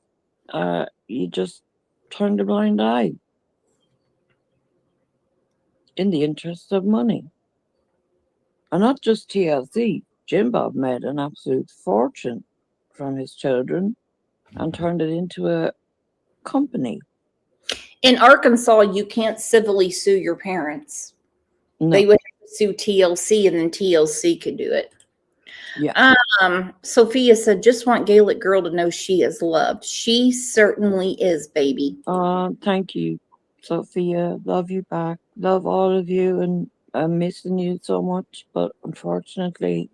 you just turned a blind eye in the interest of money. And not just TLC. Jim Bob made an absolute fortune from his children and turned it into a company. In Arkansas, you can't civilly sue your parents. No. They would have to sue TLC, and then TLC could do it. Yeah. Sophia said, just want Gaelic girl to know she is loved. She certainly is, baby. Thank you, Sophia. Love you back. Love all of you, and I'm missing you so much. But unfortunately,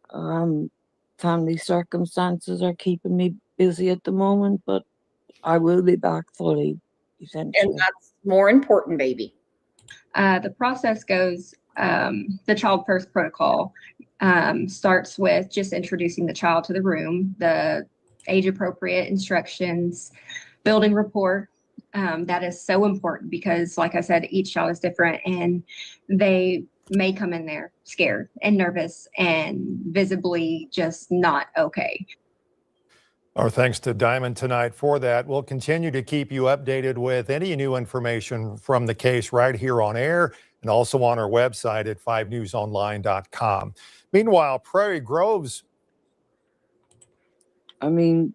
family circumstances are keeping me busy at the moment. But I will be back fully, essentially. And that's more important, baby. The process goes, the child first protocol starts with just introducing the child to the room, the age appropriate instructions, building rapport. That is so important because, like I said, each child is different and they may come in there scared and nervous and visibly just not okay. Our thanks to Diamond tonight for that. We'll continue to keep you updated with any new information from the case right here on air and also on our website at 5newsonline.com. Meanwhile, Prairie Grove's. I mean,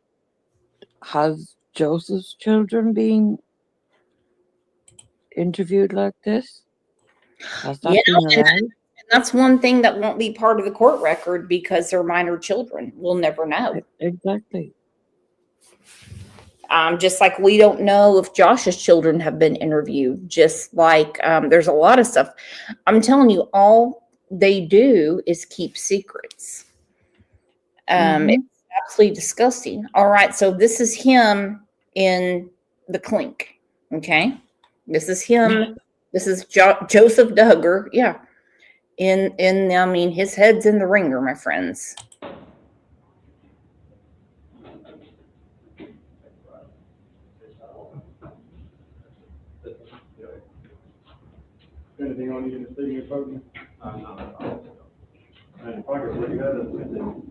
has Joseph's children been interviewed like this? Has that been allowed? And that's one thing that won't be part of the court record because they're minor children. We'll never know. Exactly. Just like we don't know if Josh's children have been interviewed, just like there's a lot of stuff. I'm telling you, all they do is keep secrets. It's absolutely disgusting. All right, so this is him in the clink. Okay, this is him. This is Joseph Duggar. Yeah, I mean, his head's in the ringer, my friends. Anything on you in the city of Podium? And if I could look at it, no,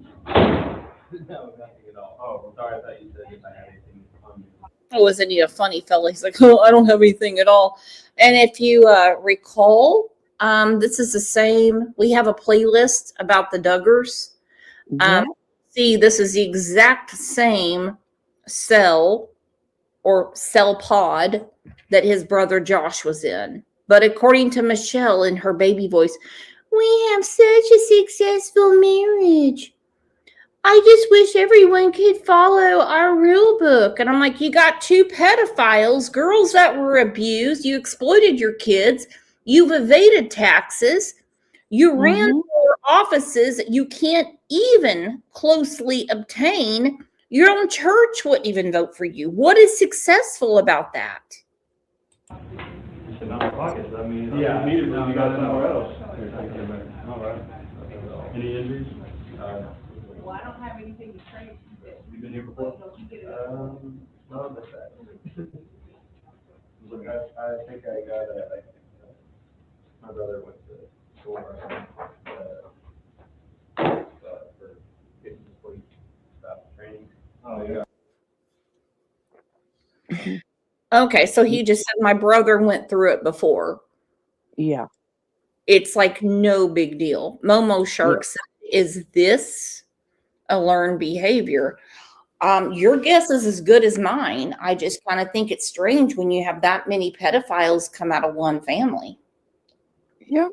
nothing at all. Oh, sorry, I thought you said if I had anything on you. Oh, isn't he a funny fella? He's like, oh, I don't have anything at all. And if you recall, this is the same. We have a playlist about the Duggars. See, this is the exact same cell or cell pod that his brother Josh was in. But according to Michelle in her baby voice, we have such a successful marriage. I just wish everyone could follow our rule book. And I'm like, you got two pedophiles, girls that were abused. You exploited your kids. You've evaded taxes. You ran for offices that you can't even closely obtain. Your own church wouldn't even vote for you. What is successful about that? Just in our pockets, I mean, yeah, needed, but you got somewhere else. All right. Any injuries? Well, I don't have anything to train. You been here before? Not this side. Look, I think I got my brother went to school for getting police stuff training. Oh, yeah. Okay, so he just said my brother went through it before. Yeah. It's like no big deal. Momo Shark said, is this a learned behavior? Your guess is as good as mine. I just kind of think it's strange when you have that many pedophiles come out of one family. Yeah.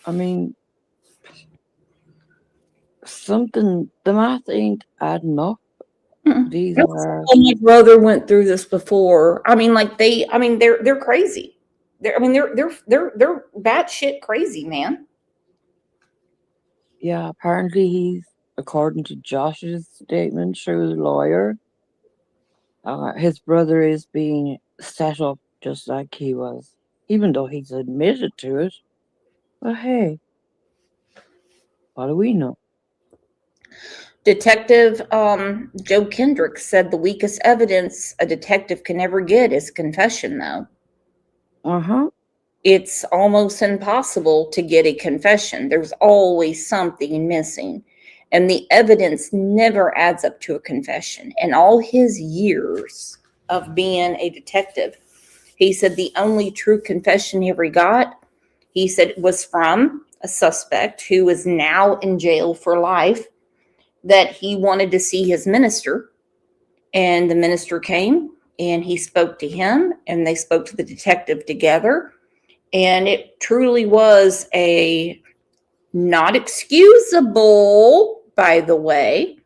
I mean, the math ain't adding up. These are. My brother went through this before. I mean, like they're crazy. They're batshit crazy, man. Yeah, apparently he's, according to Josh's statement through the lawyer, his brother is being set up just like he was, even though he's admitted to it. But hey, what do we know? Detective Joe Kendrick said the weakest evidence a detective can ever get is confession, though. It's almost impossible to get a confession. There's always something missing. And the evidence never adds up to a confession. In all his years of being a detective, he said the only true confession he ever got, he said, was from a suspect who is now in jail for life, that he wanted to see his minister. And the minister came and he spoke to him and they spoke to the detective together. And it truly was a not excusable, by the way,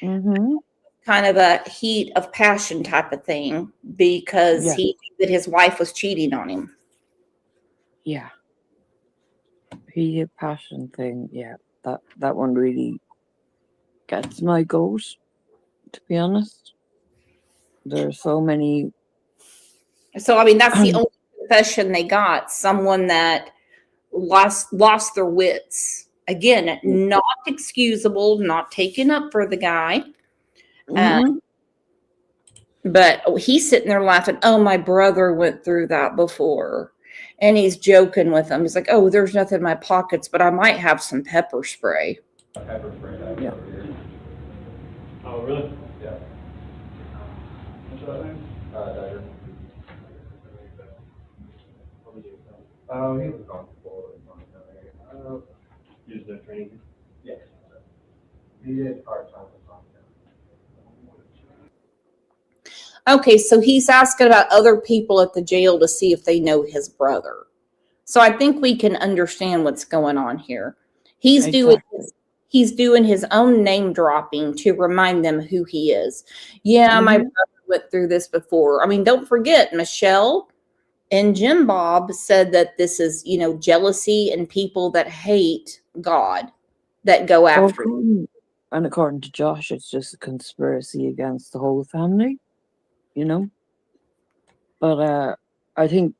kind of a heat of passion type of thing, because he knew that his wife was cheating on him. Yeah. Heat of passion thing. Yeah. That one really gets my goat, to be honest. There are so many. So, I mean, that's the only confession they got. Someone that lost their wits. Again, not excusable, not taken up for the guy. But he's sitting there laughing. Oh, my brother went through that before. And he's joking with him. He's like, oh, there's nothing in my pockets, but I might have some pepper spray. Pepper spray over here. Oh, really? Yeah. What's that name? Duggar. He was gone before. He was there training? Yes. He did part-time. Okay, so he's asking about other people at the jail to see if they know his brother. So I think we can understand what's going on here. He's doing his own name dropping to remind them who he is. Yeah, my brother went through this before. I mean, don't forget, Michelle and Jim Bob said that this is, jealousy and people that hate God that go after him. And according to Josh, it's just a conspiracy against the whole family, But I think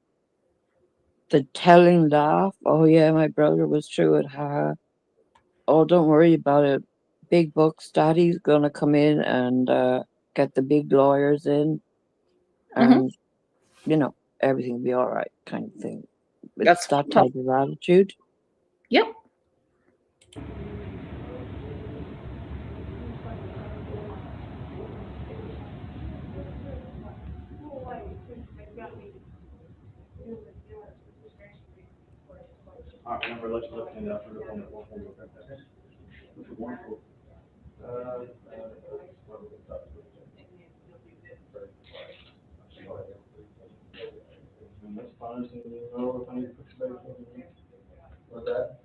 the telling laugh, oh yeah, my brother was through it, haha. Oh, don't worry about it. Big bucks, daddy's gonna come in and get the big lawyers in, and everything will be all right, kind of thing. It's that type of attitude. Yep. All right, number, let's look in that for the one that won't hold it. honestly didn't know if I need to put your back in. What's that?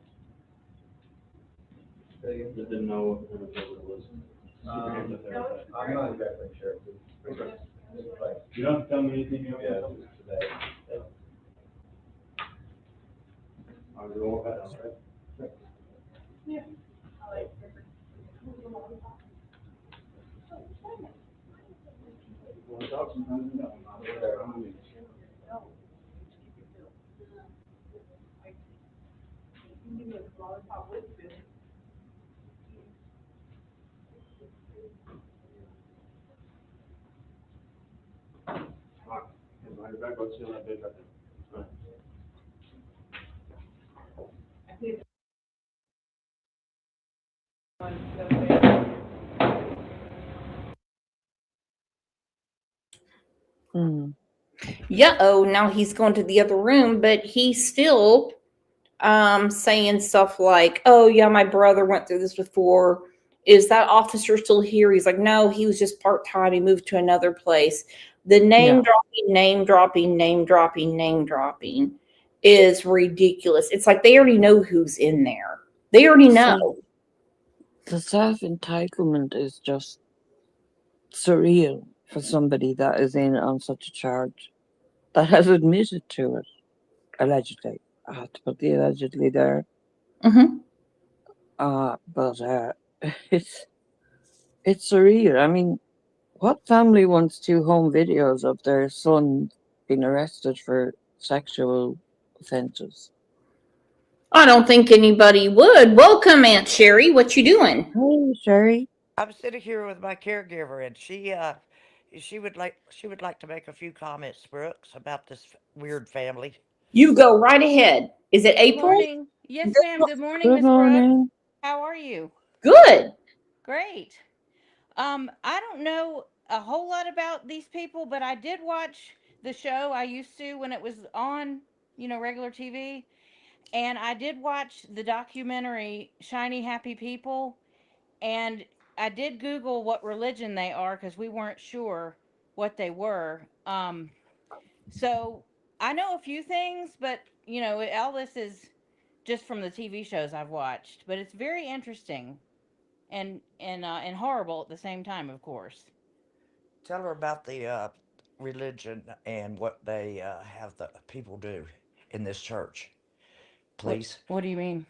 Just didn't know if it was. I'm not exactly sure. Okay. You don't have to tell me anything you don't Yeah, want to just today. I'll go with that, right? Want to talk sometimes, you know, I'm not there, I'm in. Alright, and behind your back, let's see on that big right there. Alright. Hmm. Yeah, oh, now he's going to the other room, but he's still saying stuff like, oh, yeah, my brother went through this before. Is that officer still here? He's like, no, he was just part time. He moved to another place. The Yeah. name dropping is ridiculous. It's like they already know who's in there. They already know. The self-entitlement is just surreal for somebody that is in on such a charge, that has admitted to it, allegedly. I have to put the allegedly there. Mm-hmm. But it's surreal. I mean, what family wants to home videos of their son being arrested for sexual offences? I don't think anybody would. Welcome, Aunt Sherry. What you doing? Hey, Sherry. I'm sitting here with my caregiver, and she would like to make a few comments, Brooks, about this weird family. You go right ahead. Is it Good April? morning. Yes, ma'am. Good morning, Good Miss Brooks. morning. How are you? Good. Great. I don't know a whole lot about these people, but I did watch the show. I used to when it was on, regular TV. And I did watch the documentary Shiny Happy People. And I did Google what religion they are because we weren't sure what they were. So I know a few things, but all this is just from the TV shows I've watched. But it's very interesting and horrible at the same time, of course. Tell her about the religion and what they have the people do in this church, please. What do you mean?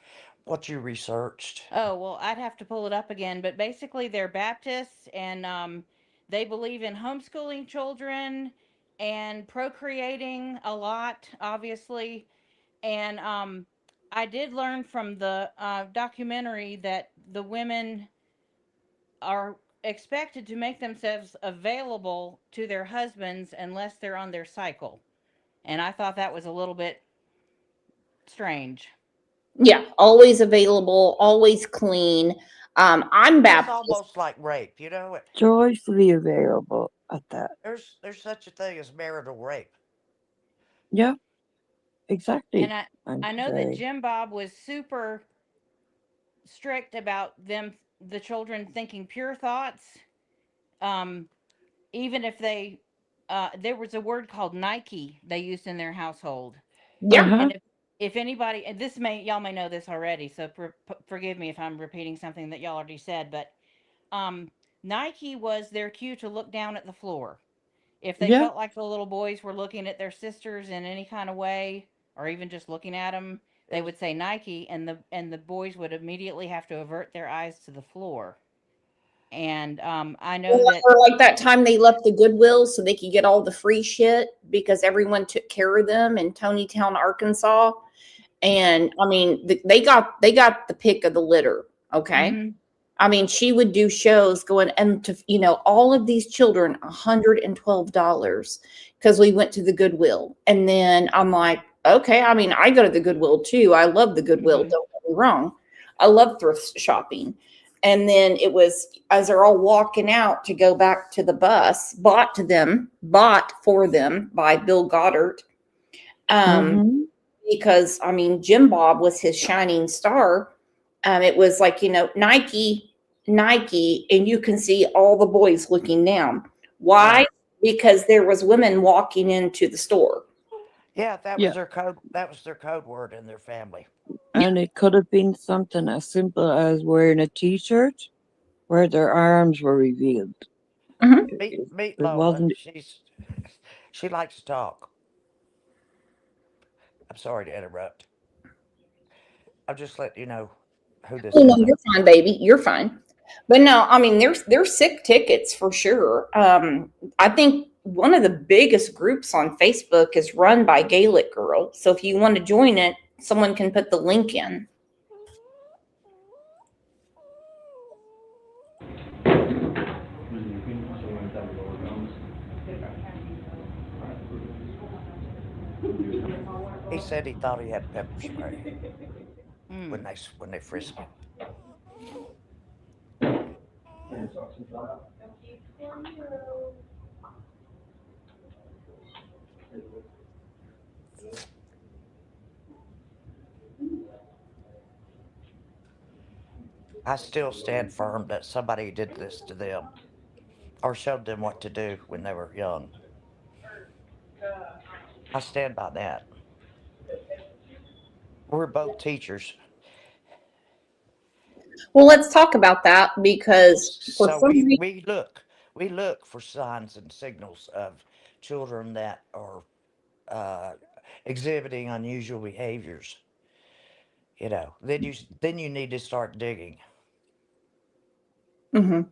What you researched. Oh, well, I'd have to pull it up again, but basically they're Baptists and they believe in homeschooling children and procreating a lot, obviously. And I did learn from the documentary that the women are expected to make themselves available to their husbands unless they're on their cycle. And I thought that was a little bit strange. Yeah, always available, always clean. I'm That's Baptist. almost like rape, you know? Joyfully available at that. There's such a thing as marital rape. Yeah, exactly. And I know that Jim Bob was super strict about the children thinking pure thoughts. Even if there was a word called Nike they used in their household. Yeah. And if anybody, and y'all may know this already, so forgive me if I'm repeating something that y'all already said, but Nike was their cue to look down at the floor. If they felt like the little boys were looking at their sisters in any kind of way, or even just looking at them, they would say Nike, and the boys would immediately have to avert their eyes to the floor. And I know that, or like that time they left the Goodwill so they could get all the free shit because everyone took care of them in Tonytown, Arkansas. And I mean, they got the pick of the litter. Okay. Mhm. I mean, she would do shows going and to, all of these children, $112 because we went to the Goodwill. And then I'm like, okay, I mean, I go to the Goodwill too. I love the Goodwill. Mhm. Don't get me wrong. I love thrift shopping. And then it was as they're all walking out to go back to the bus, bought for them by Bill Goddard. Because I mean, Jim Bob was his shining star. It was like, Nike, and you can see all the boys looking down. Why? Because there was women walking into the store. Yeah, that Yeah. was their code. That was their code word in their family. And it could have been something as simple as wearing a T-shirt where their arms were revealed. Meet It Lola. wasn't. She likes to talk. I'm sorry to interrupt. I'm just letting you know who this Oh, no, is. you're fine, baby. You're fine. But no, I mean, there's sick tickets for sure. I think one of the biggest groups on Facebook is run by Gaelic Girl. So if you want to join it, someone can put the link in. He said he thought he had pepper spray when they frisked him. I still stand firm that somebody did this to them or showed them what to do when they were young. I stand by that. We're both teachers. Well, let's talk about that because for So some reason, we look for signs and signals of children that are exhibiting unusual behaviors. Then you need to start digging. no,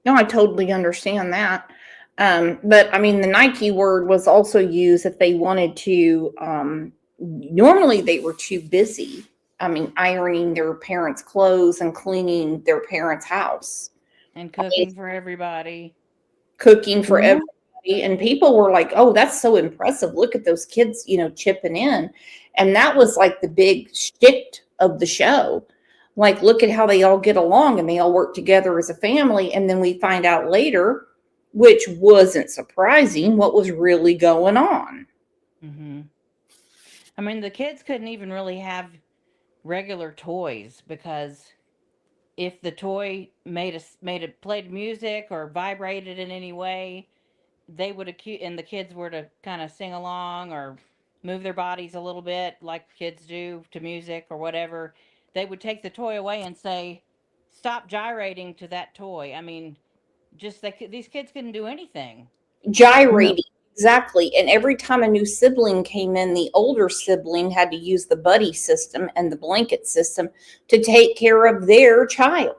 I totally understand that. But I mean, the Nike word was also used if they wanted to. Normally, they were too busy. I mean, ironing their parents' clothes and cleaning their parents' house And cooking for everybody. cooking for everybody. And people were like, oh, that's so impressive. Look at those kids, chipping in. And that was like the big shtick of the show. Like, look at how they all get along and they all work together as a family. And then we find out later, which wasn't surprising, what was really going on. I mean, the kids couldn't even really have regular toys because if the toy played music or vibrated in any way, they would accuse, and the kids were to kind of sing along or move their bodies a little bit like kids do to music or whatever, they would take the toy away and say, "Stop gyrating to that toy." I mean, these kids couldn't do anything. Gyrating. Exactly. And every time a new sibling came in, the older sibling had to use the buddy system and the blanket system to take care of their child.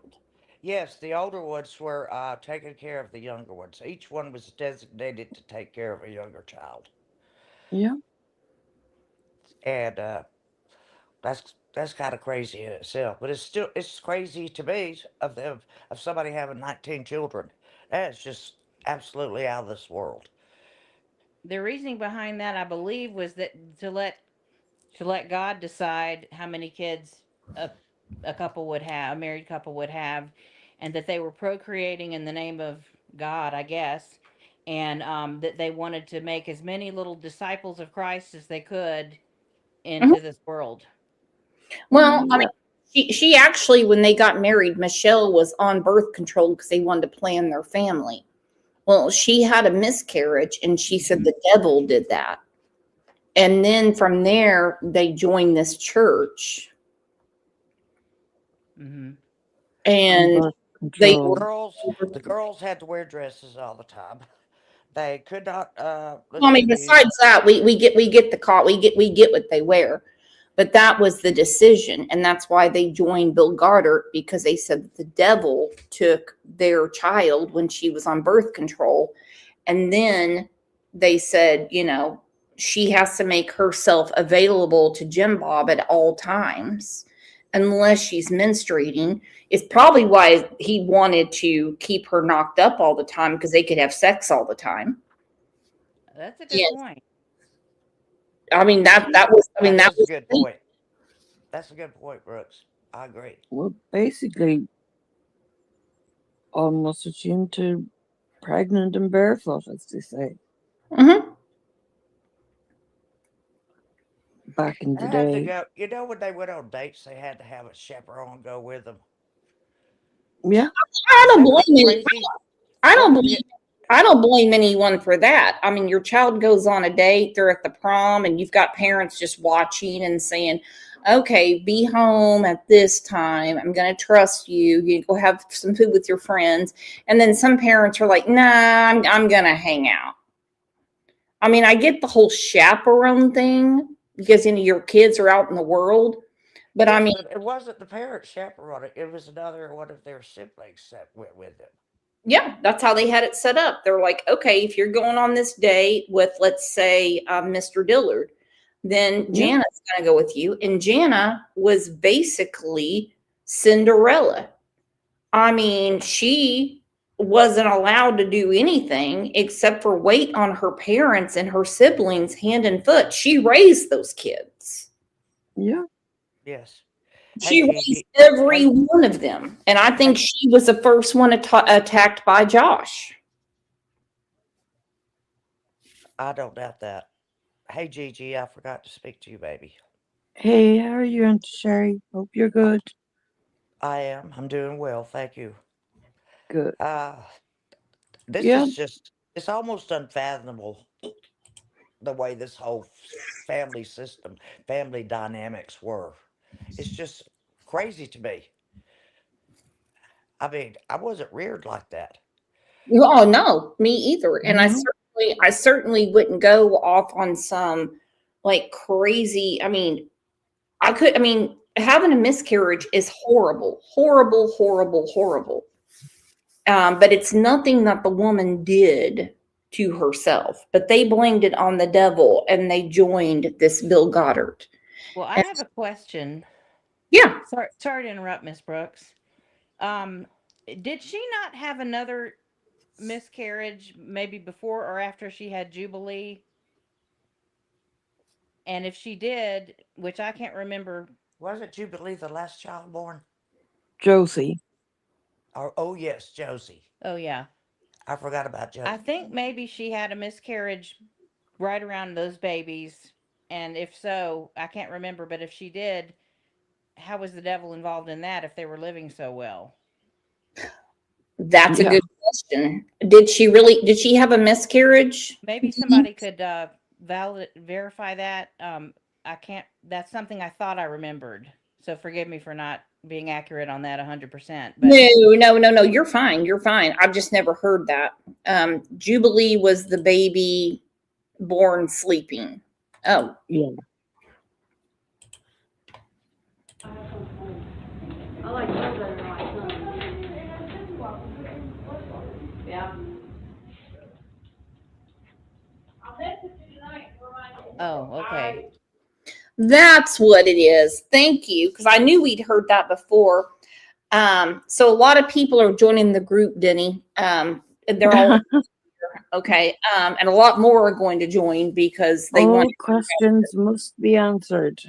Yes, the older ones were taking care of the younger ones. Each one was designated to take care of a younger child. Yeah. And that's kind of crazy in itself. But it's crazy to me of somebody having 19 children. That's just absolutely out of this world. The reasoning behind that, I believe, was that to let God decide how many kids a couple would have, a married couple would have, and that they were procreating in the name of God, I guess, and that they wanted to make as many little disciples of Christ as they could into this world. Well, I mean, she actually, when they got married, Michelle was on birth control because they wanted to plan their family. Well, she had a miscarriage and she said the devil did that. And then from there, they joined this church. And the girls had to wear dresses all the time. They could not. I mean, besides that, we get the call. We get what they wear, but that was the decision, and that's why they joined Bill Goddard, because they said that the devil took their child when she was on birth control, and then they said, she has to make herself available to Jim Bob at all times, unless she's menstruating. It's probably why he wanted to keep her knocked up all the time, because they could have sex all the time. That's a good point. I mean, that was a good point. That's a good point, Brooks. I agree. Well, basically, almost assumed to pregnant and barefoot, as they say. Back in the day. When they went on dates, they had to have a chaperone go with them. Yeah. I don't blame it. I don't believe I don't blame anyone for that. I mean, your child goes on a date, they're at the prom, and you've got parents just watching and saying, okay, be home at this time. I'm going to trust you. You go have some food with your friends. And then some parents are like, nah, I'm going to hang out. I mean, I get the whole chaperone thing because your kids are out in the world. But I Yes, mean, but it wasn't the parents chaperoning. It was another one of their siblings that went with them. yeah, that's how they had it set up. They're like, okay, if you're going on this date with, let's say, Mr. Dillard, then Yeah. Jana's going to go with you. And Jana was basically Cinderella. I mean, she wasn't allowed to do anything except for wait on her parents and her siblings hand and foot. She raised those kids. Yeah. Yes. She Hey, raised Gigi. every Hey, one of them. And I think hey, she was the first one attacked by Josh. I don't doubt that. Hey, Gigi, I forgot to speak to you, baby. Hey, how are you, Auntie Sherry? Hope you're good. I am. I'm doing well, thank you. Good. This Yeah. is just, it's almost unfathomable the way this whole family system, family dynamics were. It's just crazy to me. I mean, I wasn't reared like that. Oh no, me either. And No. I certainly wouldn't go off on some like crazy. I mean, having a miscarriage is horrible, horrible, horrible, horrible. But it's nothing that the woman did to herself, but they blamed it on the devil and they joined this Bill Goddard. Well, I And have a question. yeah, Sorry to interrupt, Miss Brooks. Um, did she not have another miscarriage maybe before or after she had Jubilee? And if she did, which I can't remember. Wasn't Jubilee the last child born? Josie. Oh, yes, Josie. Oh, yeah. I forgot about Josie. I think maybe she had a miscarriage right around those babies. And if so, I can't remember, but if she did, how was the devil involved in that if they were living so well? that's a Yeah. good question. Did she have a miscarriage? Maybe somebody could verify that. I can't, that's something I thought I remembered. So forgive me for not being accurate on that 100%. But No. You're fine. You're fine. I've just never heard that. Jubilee was the baby born sleeping. Oh, Yeah. I like her better than my son. Yeah. oh, okay. that's what it is. Thank you. Because I knew we'd heard that before. So a lot of people are joining the group, Denny. And they're all okay. And a lot more are going to join because they All want questions must be answered.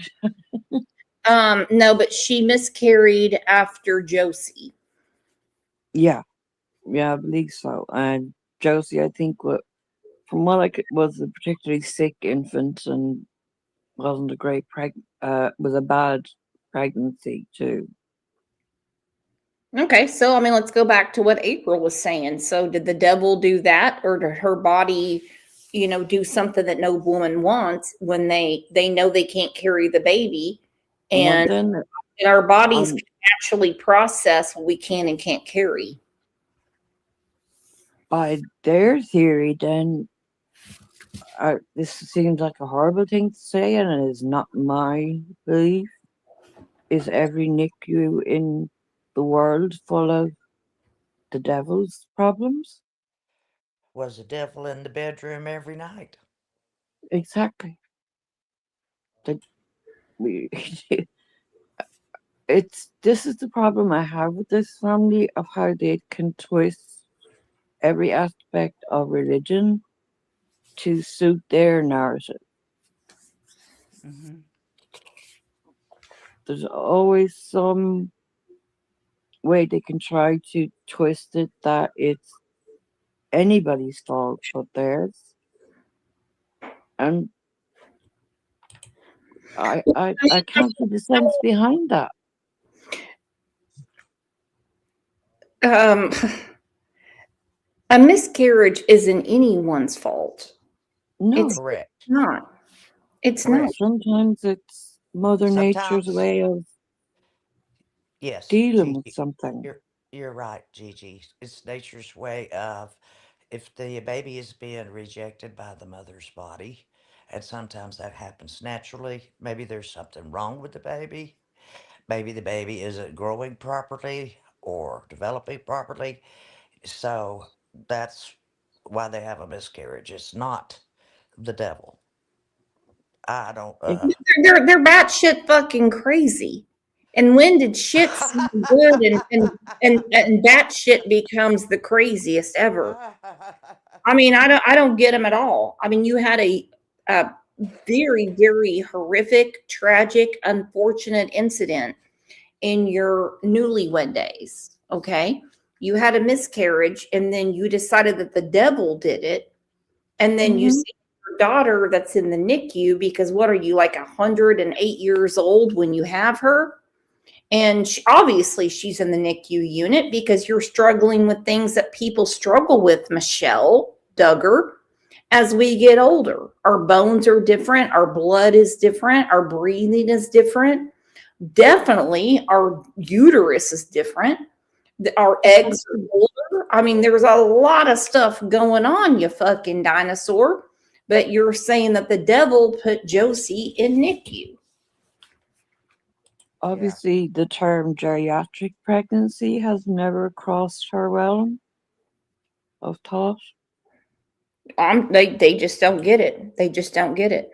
no, but she miscarried after Josie. Yeah. Yeah, I believe so. And Josie, I think, from what I could, was a particularly sick infant and wasn't a great was a bad pregnancy too. Okay, so I mean, let's go back to what April was saying. So, did the devil do that, or did her body, do something that no woman wants when they know they can't carry the baby, Well, and then, our bodies can actually process what we can and can't carry? by their theory, then this seems like a horrible thing to say, and it is not my belief. Is every NICU in the world full of the devil's problems? Was the devil in the bedroom every night? Exactly. This is the problem I have with this family, of how they can twist every aspect of religion to suit their narrative. Mm-hmm. There's always some way they can try to twist it that it's anybody's fault but theirs. And I can't see the sense behind that. Um, A miscarriage isn't anyone's fault. No. It's Correct. not. It's not. Correct. Sometimes it's Mother Nature's Sometimes, way of yes, dealing with Gigi, something. you're right, Gigi. It's nature's way of, if the baby is being rejected by the mother's body, and sometimes that happens naturally. Maybe there's something wrong with the baby. Maybe the baby isn't growing properly or developing properly. So that's why they have a miscarriage. It's not the devil. I don't. They're batshit fucking crazy. And when did shit seem good and batshit becomes the craziest ever? I mean, I don't get them at all. I mean, you had a very, very horrific, tragic, unfortunate incident in your newlywed days. Okay. You had a miscarriage and then you decided that the devil did it. And then you Mhm. see your daughter that's in the NICU because what are you, like 108 years old when you have her? And obviously she's in the NICU unit because you're struggling with things that people struggle with, Michelle Duggar. As we get older, our bones are different, our blood is different, our breathing is different. Definitely, our uterus is different. Our eggs are older. I mean, there's a lot of stuff going on, you fucking dinosaur. But you're saying that the devil put Josie in NICU. Obviously, the term geriatric pregnancy has never crossed her realm of thought. They just don't get it. They just don't get it.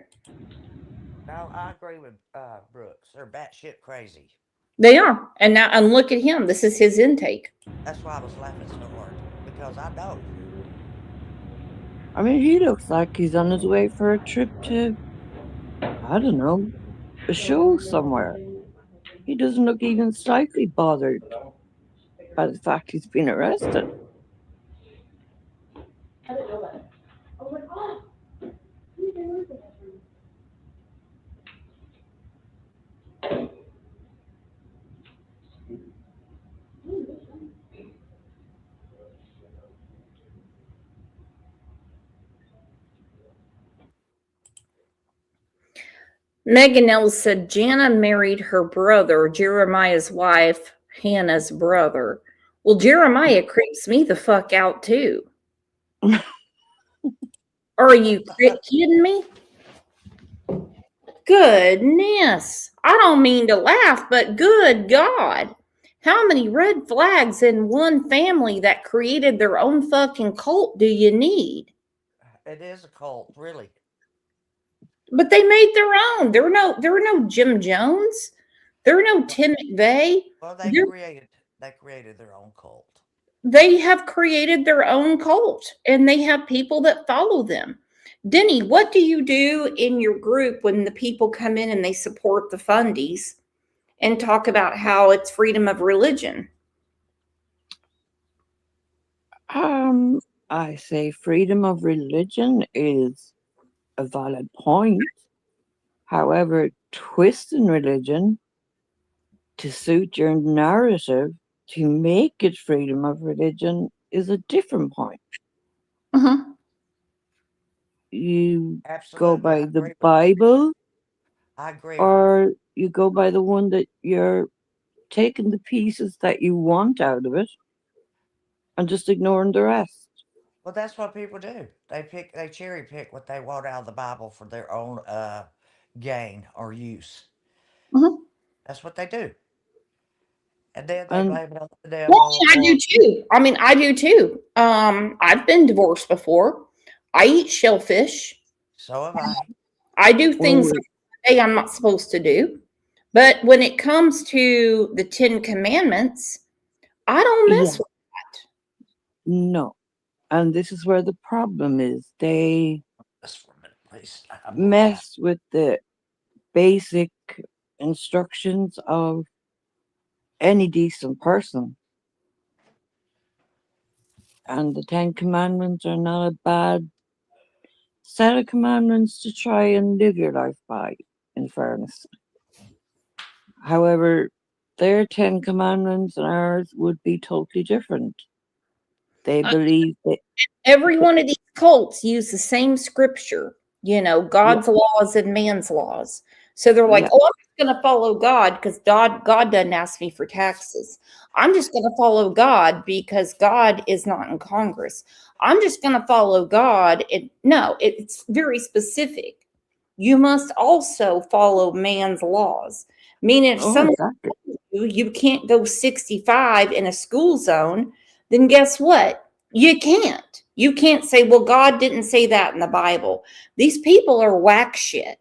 No, I agree with Brooks. They're batshit crazy. They are. And look at him. This is his intake. That's why I was laughing so hard because I know. I mean, he looks like he's on his way for a trip to, I don't know, a show somewhere. He doesn't look even slightly bothered by the fact he's been arrested. I didn't know that. I was like, oh, you didn't lose it. Megan Els said Jana married her brother, Jeremiah's wife, Hannah's brother. Well, Jeremiah creeps me the fuck out too. Are you kidding me? Goodness. I don't mean to laugh, but good God. How many red flags in one family that created their own fucking cult do you need? It is a cult, really. But they made their own. They're no Jim Jones. They're no Tim McVeigh. Well, they created their own cult. They have created their own cult and they have people that follow them. Denny, what do you do in your group when the people come in and they support the fundies and talk about how it's freedom of religion? I say freedom of religion is a valid point. However, twisting religion to suit your narrative to make it freedom of religion is a different point. You go Absolutely, by the Bible, I agree. or you go by the one that you're taking the pieces that you want out of it and just ignoring the rest. Well, that's what people do. They cherry pick what they want out of the Bible for their own gain or use. That's what they do. And then they blame it on the devil. Well, I do too. I mean, I do too. I've been divorced before. I eat shellfish. So have I. I do things that I say I'm not supposed to do. But when it comes to the 10 Commandments, I don't mess with that. No. And this is where the problem is. They mess with the basic instructions of any decent person. And the 10 Commandments are not a bad set of commandments to try and live your life by, in fairness. However, their 10 Commandments and ours would be totally different. They believe that Every one of these cults use the same scripture, yeah, God's laws and man's laws. So they're like, yeah. oh, I'm just going to follow God because God doesn't ask me for taxes. I'm just going to follow God because God is not in Congress. I'm just going to follow God. No, it's very specific. You must also follow man's laws. Meaning, if Oh, someone exactly. you can't go 65 in a school zone, then guess what? You can't. You can't say, well, God didn't say that in the Bible. These people are whack shit.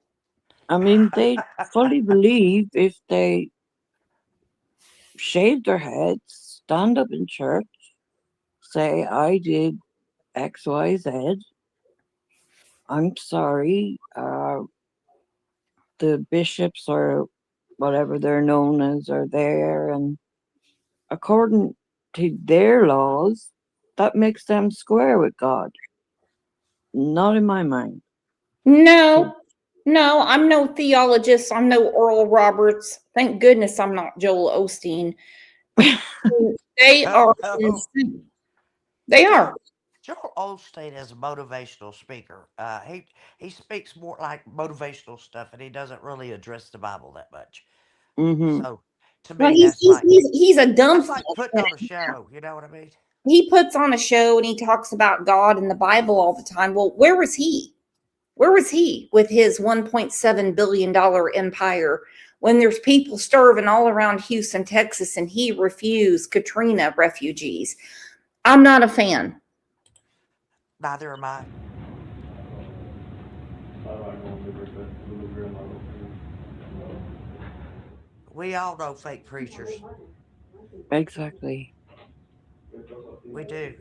I mean, they fully believe if they shave their heads, stand up in church, say, I did X, Y, Z, I'm sorry, the bishops or whatever they're known as are there, and according to their laws, that makes them square with God. Not in my mind. No, I'm no theologist. I'm no Oral Roberts. Thank goodness I'm not Joel Osteen. They are insane. They are. Joel Osteen is a motivational speaker. He speaks more like motivational stuff, and he doesn't really address the Bible that much. Mm-hmm. So, to Well, me, he's a dumb. that's like putting on a show. You know what I mean? He puts on a show and he talks about God and the Bible all the time. Well, where was he? Where was he with his $1.7 billion empire when there's people starving all around Houston, Texas, and he refused Katrina refugees? I'm not a fan. Neither am I. We all know fake preachers. Exactly. We do.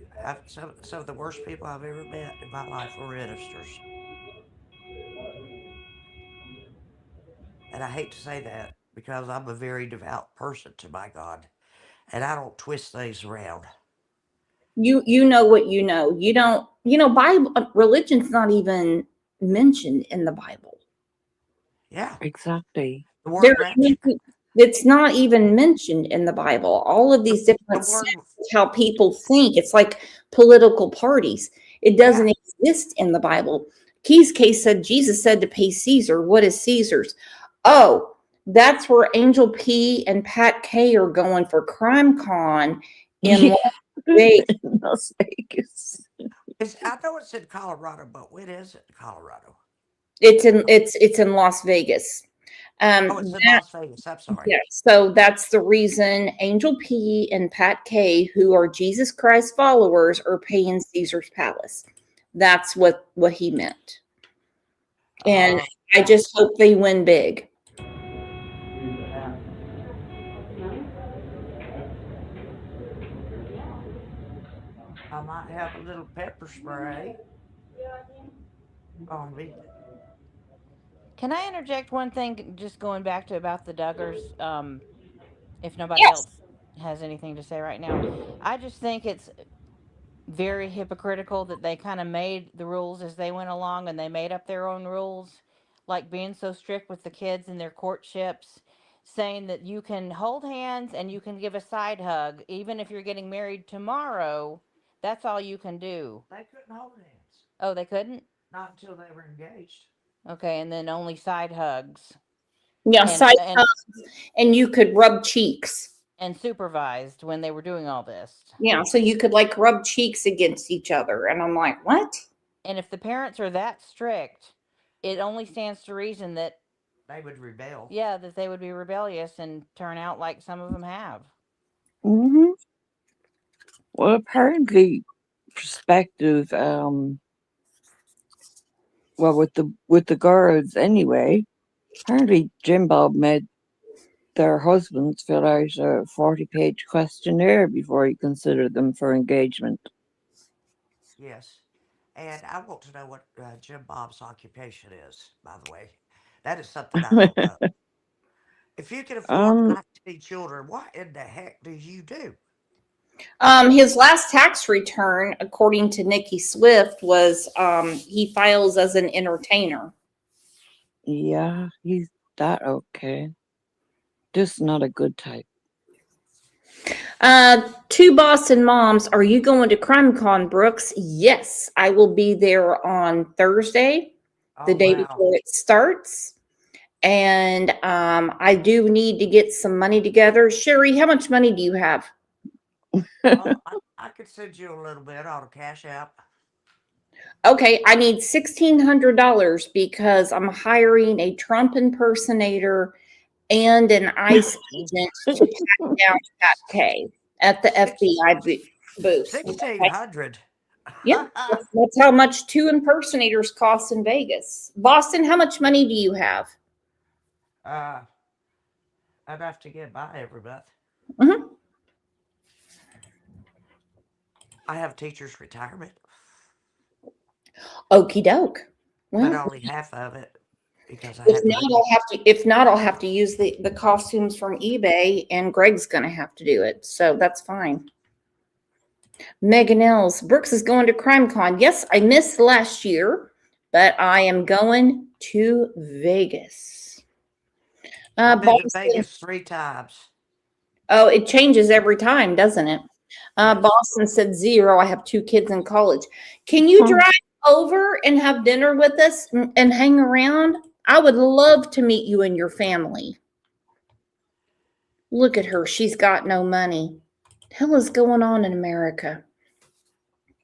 Some of the worst people I've ever met in my life were ministers. And I hate to say that because I'm a very devout person to my God. And I don't twist things around. You know what you know. You don't, Bible religion's not even mentioned in the Bible. Yeah. Exactly. The word rapture. It's not even mentioned in the Bible. All of these different sects, how people think. It's like political parties. It doesn't exist in the Bible. Key's case said Jesus said to pay Caesar. What is Caesar's? Oh, that's where Angel P and Pat K are going for Crime Con in Las Vegas. I know it's in Colorado, but when is it in Colorado? It's in Las Vegas. It's in Las Vegas. I'm sorry. Yeah, so that's the reason Angel P and Pat K, who are Jesus Christ followers, are paying Caesar's Palace. That's what he meant. And I just hope they win big. I might have a little pepper spray on me. Can I interject one thing, just going back to about the Duggars? If nobody else has anything to say right now, I just think it's very hypocritical that they kind of made the rules as they went along and they made up their own rules, like being so strict with the kids in their courtships, saying that you can hold hands and you can give a side hug, even if you're getting married tomorrow. That's all you can do. They couldn't hold hands. Oh, they couldn't? Not until they were engaged. Okay, and then only side hugs. Yeah, And- side and- hugs, and you could rub cheeks. And supervised when they were doing all this. Yeah, so you could like rub cheeks against each other. And I'm like, what? And if the parents are that strict, it only stands to reason that they would rebel. Yeah, that they would be rebellious and turn out like some of them have. Mm-hmm. Well, apparently, perspective. Well, with the girls anyway. Apparently, Jim Bob made their husbands fill out a 40-page questionnaire before he considered them for engagement. Yes. And I want to know what Jim Bob's occupation is, by the way. That is something I don't know. If you can afford 19 children, what in the heck do you do? His last tax return, according to Nikki Swift, was he files as an entertainer. Yeah, he's that okay. Just not a good type. Two Boston moms, are you going to CrimeCon, Brooks? Yes, I will be there on Thursday, the day before it starts. And I do need to get some money together. Sherry, how much money do you have? I could send you a little bit on a Cash App. Okay, I need $1,600 because I'm hiring a Trump impersonator and an ICE agent to pat down Pat K at the FBI booth. Okay? 1,600. Yeah, that's how much two impersonators cost in Vegas. Boston, how much money do you have? Enough to get by every month. Mm-hmm. I have teacher's retirement. Okie doke. Well, But only half of it because I if had to not, leave. I'll have to use the costumes from eBay, and Greg's gonna have to do it. So that's fine. Megan Els, Brooks is going to CrimeCon. Yes, I missed last year, but I am going to Vegas. I've been to Boston, Vegas 3 times. oh, it changes every time, doesn't it? Boston said 0. I have 2 kids in college. Can you drive over and have dinner with us and hang around? I would love to meet you and your family. Look at her. She's got no money. What the hell is going on in America?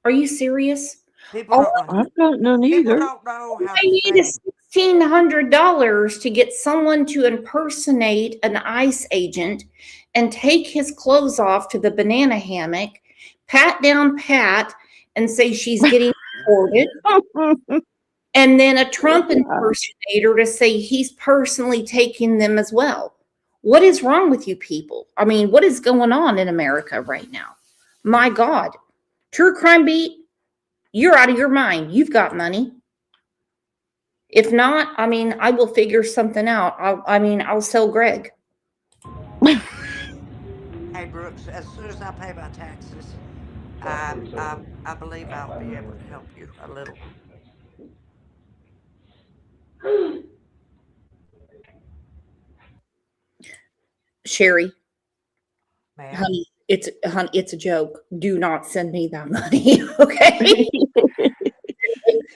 Are you serious? People don't, I don't know people neither. don't know how I to need save. $1,600 to get someone to impersonate an ICE agent and take his clothes off to the banana hammock, pat down Pat, and say she's getting deported. And then a Trump impersonator to say he's personally taking them as well. What is wrong with you people? I mean, what is going on in America right now? My God. True Crime Beat, you're out of your mind. You've got money. If not, I mean, I will figure something out. I'll sell Greg. Hey Brooks, as soon as I pay my taxes, I believe I'll be able to help you a little. Sherry, Ma'am? honey, it's a joke. Do not send me that money, okay?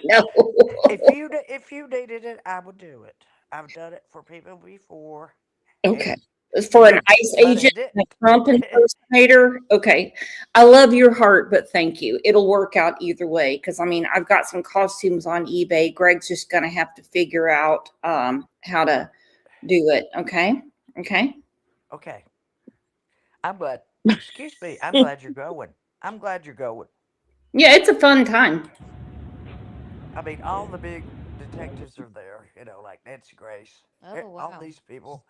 No. If you needed it, I would do it. I've done it for people before. Okay. For an ICE But it agent, a didn't. Trump impersonator, okay. I love your heart, but thank you. It'll work out either way. Because I mean, I've got some costumes on eBay. Greg's just gonna have to figure out how to do it. Okay. Okay. Okay. I'm glad. Excuse me. I'm glad you're going. I'm glad you're going. Yeah, it's a fun time. I mean, all the big detectives are there, you know, like Nancy Grace. All these people.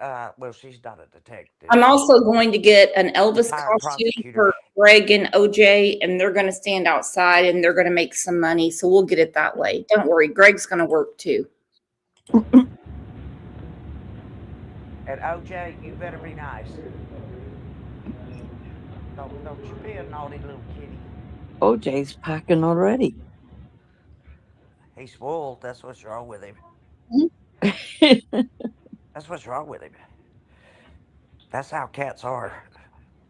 Well, she's not a detective. I'm also going to get an Elvis Retired costume prosecutor. for Greg and OJ, and they're going to stand outside and they're going to make some money. So we'll get it that way. Don't worry. Greg's going to work too. And OJ, you better be nice. Don't you be a naughty little kitty. OJ's packing already. He's spoiled. That's what's wrong with him. That's what's wrong with him. That's how cats are.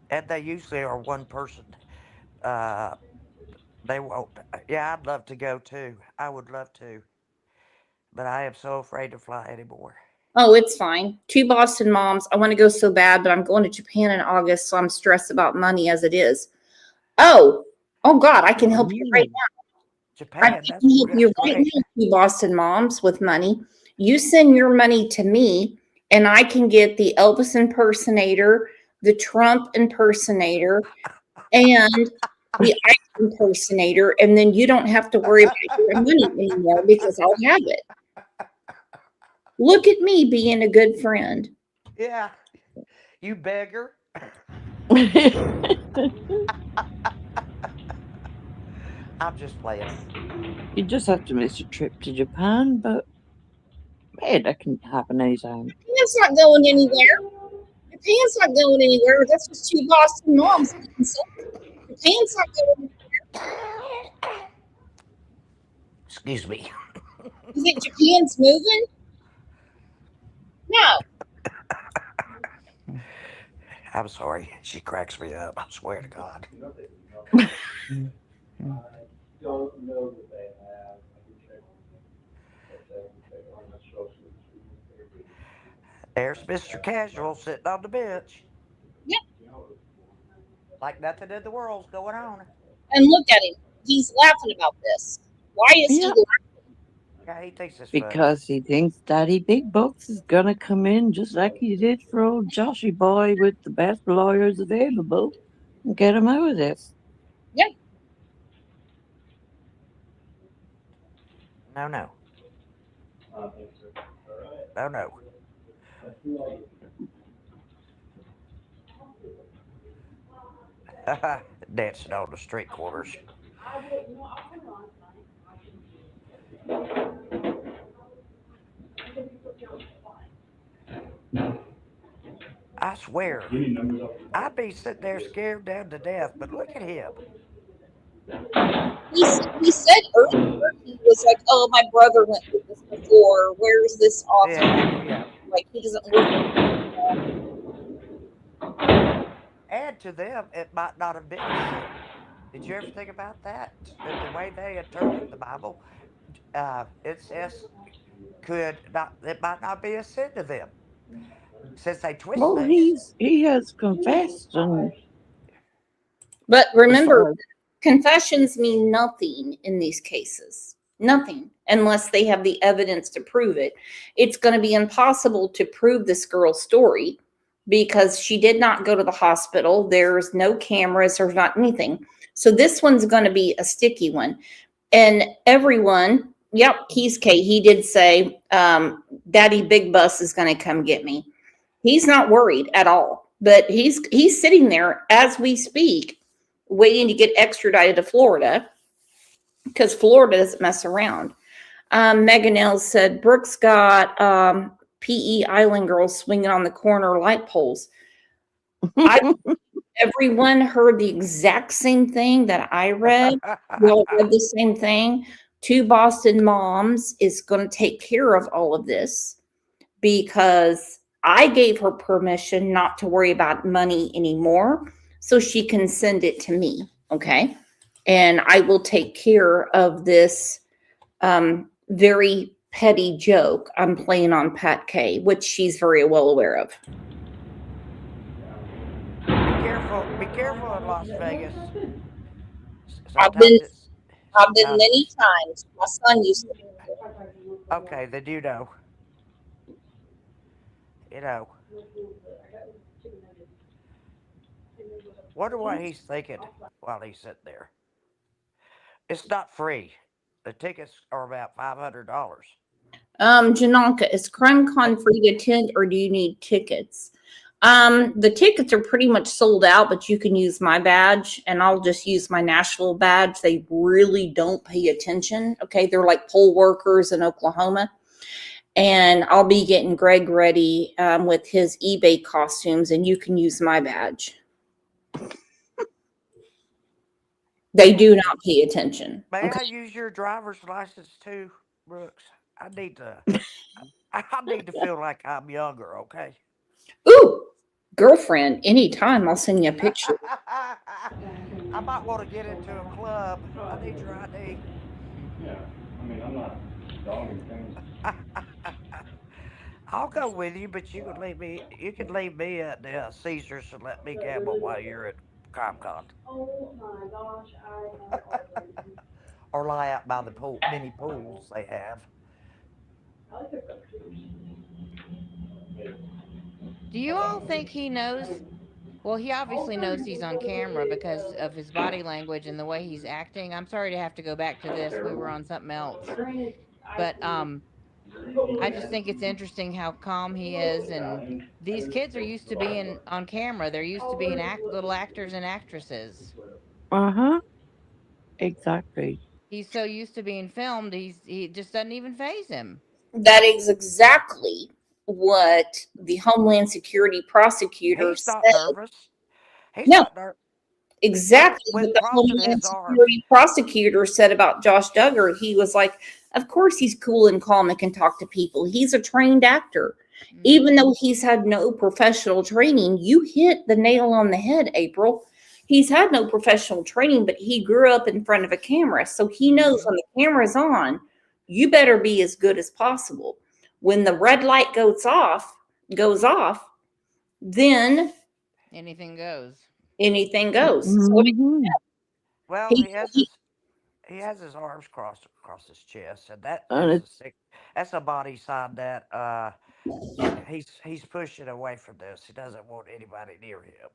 And they usually are one person. They won't. Yeah, I'd love to go too. I would love to. But I am so afraid to fly anymore. Oh, it's fine. 2 Boston moms. I want to go so bad, but I'm going to Japan in August, so I'm stressed about money as it is. Oh God, I can help you right now. Japan, I can help you right now, 2 Boston moms, with money. You send your money to me, and I can get the Elvis impersonator, the Trump impersonator, and the ICE impersonator, and then you don't have to worry about your money anymore because I'll have it. Look at me being a good friend. Yeah. You beggar. I'm just playing. You just have to miss a trip to Japan, but hey, that can happen anytime. Japan's not going anywhere. Japan's not going anywhere. That's just 2 Boston moms. Japan's not going anywhere. Excuse me. You think Japan's moving? No. I'm sorry. She cracks me up. I swear to God. Don't know that they have. I can check on that. There's Mr. Casual sitting on the bench. Yeah. Like nothing in the world's going on. And look at him. He's laughing about this. Why is he Yeah. laughing? Yeah, he thinks it's funny. Because he thinks Daddy Big Bucks is gonna come in just like he did for old Joshy Boy with the best lawyers available and get him out of this. Yeah. No, no. No, no. Dancing on the street corners. I swear, I'd be sitting there scared down to death, but look at him. He said earlier, he was like, oh, my brother went through this before. Where's this awesome? Yeah. Like, he doesn't work. And to them, it might not have been a sin. Did you ever think about that? That the way they interpret the Bible, it says it might not be a sin to them. Since they twist Well, things. he has confessed and But remember, aside. confessions mean nothing in these cases. Nothing. Unless they have the evidence to prove it. It's going to be impossible to prove this girl's story because she did not go to the hospital. There's no cameras, there's not anything. So this one's going to be a sticky one. And everyone, yep, Keys K, he did say, Daddy Big Bus is going to come get me. He's not worried at all. But he's sitting there as we speak, waiting to get extradited to Florida because Florida doesn't mess around. Megan Ells said Brooks got PE Island girls swinging on the corner light poles. Everyone heard the exact same thing that I read. We all read the same thing. Two Boston moms is going to take care of all of this because I gave her permission not to worry about money anymore so she can send it to me. Okay. And I will take care of this very petty joke I'm playing on Pat K, which she's very well aware of. Be careful in Las Vegas. I've been many times. My son used to be there. Okay, then you know. You know. Wonder what he's thinking while he's sitting there. It's not free. The tickets are about $500. Jananka, is CrimeCon free to attend or do you need tickets? The tickets are pretty much sold out, but you can use my badge and I'll just use my Nashville badge. They really don't pay attention. Okay. They're like poll workers in Oklahoma. And I'll be getting Greg ready with his eBay costumes and you can use my badge. They do not pay attention. May Okay? I use your driver's license too, Brooks? I need to feel like I'm younger, okay? Ooh, girlfriend, anytime. I'll send you a picture. I might want to get into a club. I need your ID. Yeah, I mean, I'm not dogging things. I'll go with you, but you can leave me at the Caesars and let me gamble while you're at CrimeCon. Oh my gosh, I have Or lie out by the pool, mini pools they have. Do you all think he knows? Well, he obviously knows he's on camera because of his body language and the way he's acting. I'm sorry to have to go back to this. We were on something else. But I just think it's interesting how calm he is, and these kids are used to being on camera. They're used to being little actors and actresses. Uh-huh. Exactly. He's so used to being filmed, he just doesn't even faze him. That is exactly what the Homeland Security prosecutor He's not said. nervous. He's No. not nervous. Exactly With what the crossing Homeland his arms. Security prosecutor said about Josh Duggar. He was like, of course he's cool and calm and can talk to people. He's a trained actor. Even though he's had no professional training, you hit the nail on the head, April. He's had no professional training, but he grew up in front of a camera. So he knows when the camera's on, you better be as good as possible. When the red light goes off, then Anything goes. anything goes. So Mhm. Well, he, he has his arms crossed across his chest, and that And is a it's sick. That's a body sign that he's pushing away from this. He doesn't want anybody near him.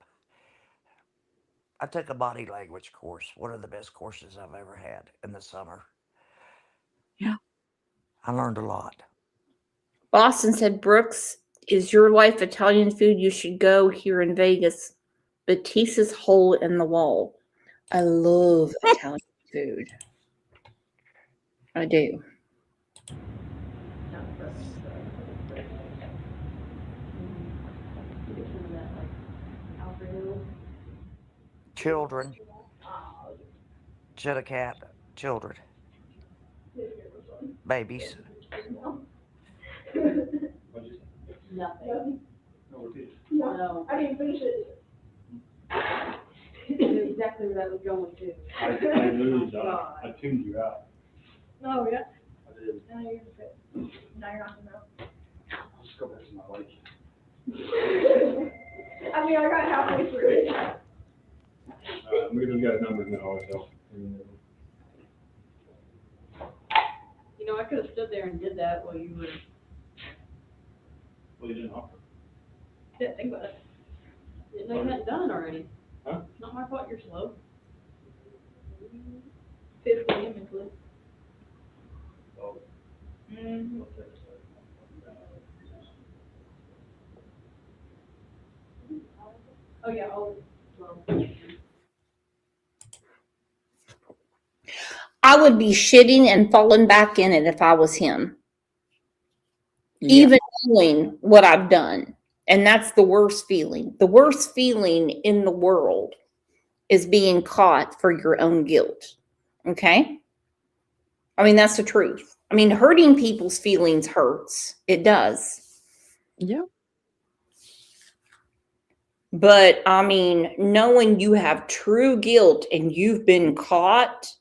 I took a body language course, one of the best courses I've ever had in the summer. yeah. I learned a lot. Boston said, Brooks, is your life Italian food? You should go here in Vegas. Batista's hole in the wall. I love Italian food. I do. Children, cat, children, babies. Nothing. No, I didn't finish it. I knew exactly where that was going to. I knew, John. I tuned you out. Oh, yeah? I did. No, you're good. Now you're not gonna know. I'll just go back to my lake. I mean, I got halfway through it. We just got a number now, so. You know, I could have stood there and did that while you were, Well, you didn't offer. didn't think about it. Didn't know you hadn't done it already. Huh? It's not my fault you're slow. Physically and mentally. Oh. Mm-hmm. Oh, yeah, well. I would be shitting and falling back in it if I was him. Yeah. Even knowing what I've done. And that's the worst feeling. The worst feeling in the world is being caught for your own guilt. Okay? I mean, that's the truth. I mean, hurting people's feelings hurts. It does. Yeah. But I mean, knowing you have true guilt and you've been caught,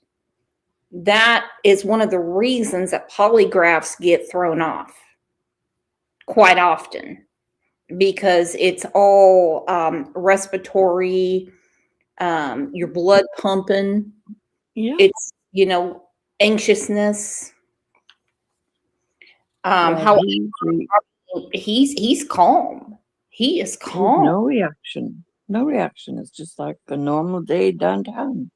that is one of the reasons that polygraphs get thrown off quite often, because it's all respiratory, your blood pumping. Yeah. It's, anxiousness. How he's calm. He is There's calm. no reaction. No reaction. It's just like a normal day downtown.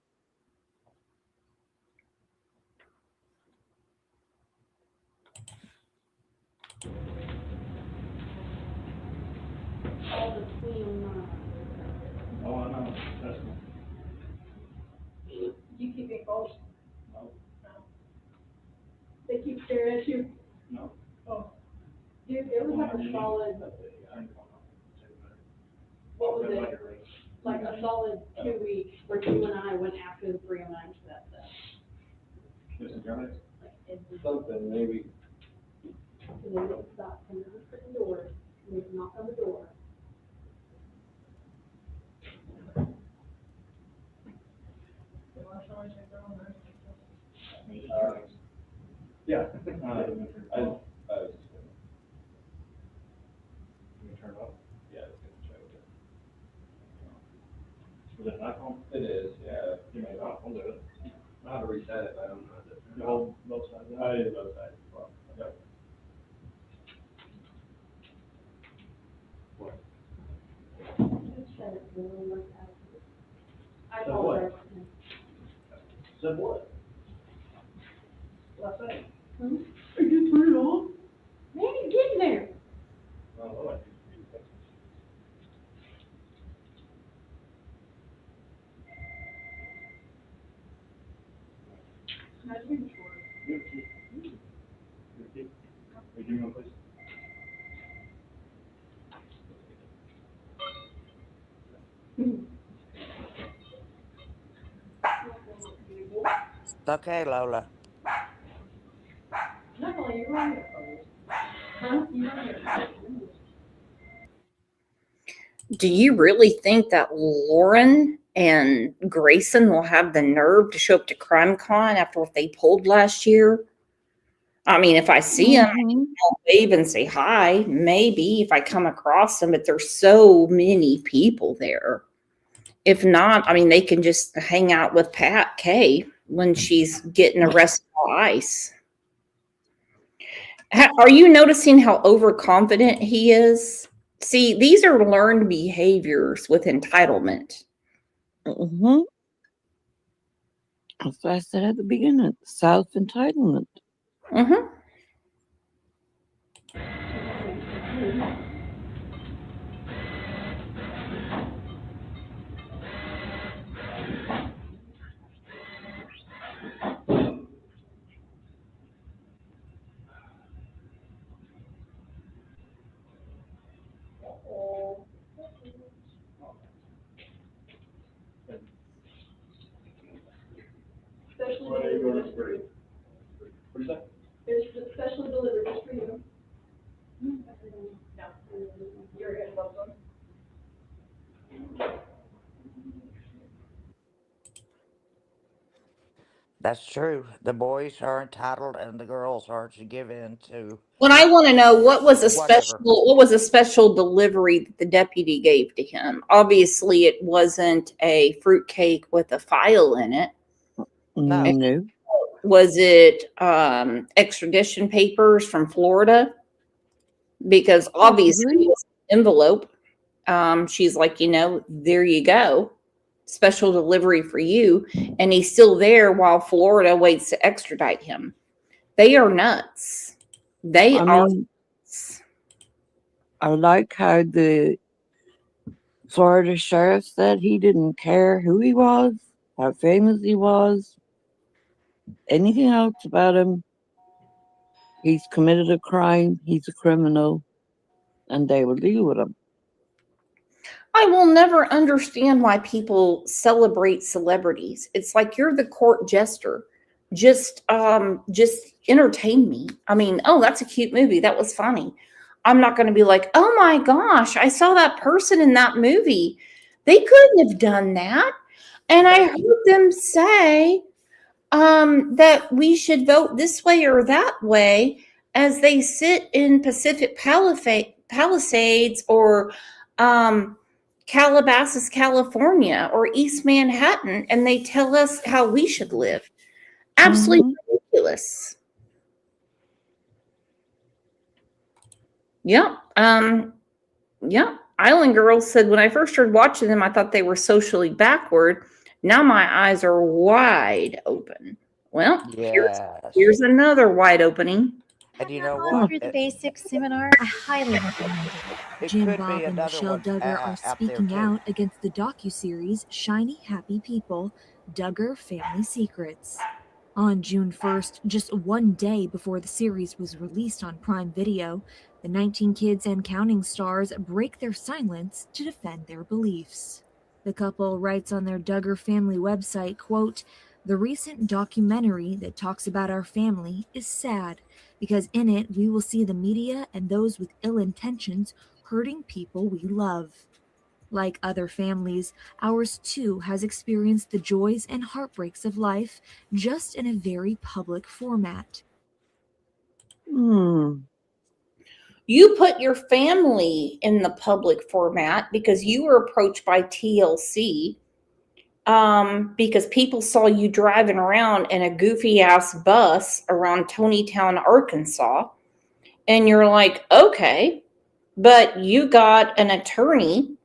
Oh, I know. That's Do you keep getting calls? no. They keep staring at you? No. Oh. Do you ever have a solid, what was it? Like a solid 2 weeks where you and I went after the 309 for that stuff? Something, maybe. And then they stopped coming to the door, and they knocked on the door. Yeah. Can you turn it off? Yeah, it's gonna show it. Was it an iPhone? It is, yeah. You made it off. I'll do it. I know how to reset it, but I don't know how to. You hold both sides. I did both sides. Well, okay. What? I So told what? her. Said what? What's that? I just turn it on. Man, he's getting there. Oh, what? How's your insurance? Good key. Good key. Hey, give me one, please. Okay, Lola. Not only you're on your Do you really think that Lauren and Grayson will have the nerve to show up to CrimeCon after what they pulled last year? I mean, if I see them, I'll wave and say hi, maybe if I come across them, but there's so many people there. If not, I mean, they can just hang out with Pat Kay when she's getting arrested on ICE. Are you noticing how overconfident he is? See, these are learned behaviors with entitlement. Mm-hmm. That's what I said at the beginning. Self-entitlement. Mm-hmm. What are you going to free? What's that? It's specially delivered just for you. You're gonna love them. That's true. The boys are entitled and the girls are to give in to When I want to know what was a whatever. special delivery that the deputy gave to him. Obviously, it wasn't a fruitcake with a file in it. No. Was it extradition papers from Florida? Because obviously it was an envelope. She's like, there you go. Special delivery for you. And he's still there while Florida waits to extradite him. They are nuts. They I are mean, I like how the Florida sheriff said he didn't care who he was, how famous he was, anything else about him. He's committed a crime, he's a criminal, and they will deal with him. I will never understand why people celebrate celebrities. It's like you're the court jester. Just entertain me. I mean, oh, that's a cute movie. That was funny. I'm not going to be like, oh my gosh, I saw that person in that movie. They couldn't have done that. And I heard them say that we should vote this way or that way as they sit in Pacific Palisades or Calabasas, California, or East Manhattan, and they tell us how we should live. Absolutely ridiculous. Yeah. Yeah. Island Girls said, when I first started watching them, I thought they were socially backward. Now my eyes are wide open. Well, here's another wide opening. And you know Gone what? through the basics seminar, I highly recommend it. Jim could Bob be and another Michelle one Duggar are out there speaking too. out against the docuseries Shiny Happy People, Duggar Family Secrets. On June 1st, just one day before the series was released on Prime Video, the 19 Kids and Counting stars break their silence to defend their beliefs. The couple writes on their Duggar family website, quote, "The recent documentary that talks about our family is sad because in it we will see the media and those with ill intentions hurting people we love. Like other families, ours too has experienced the joys and heartbreaks of life, just in a very public format." You put your family in the public format because you were approached by TLC because people saw you driving around in a goofy ass bus around Tonytown, Arkansas. And you're like, okay, but you got an attorney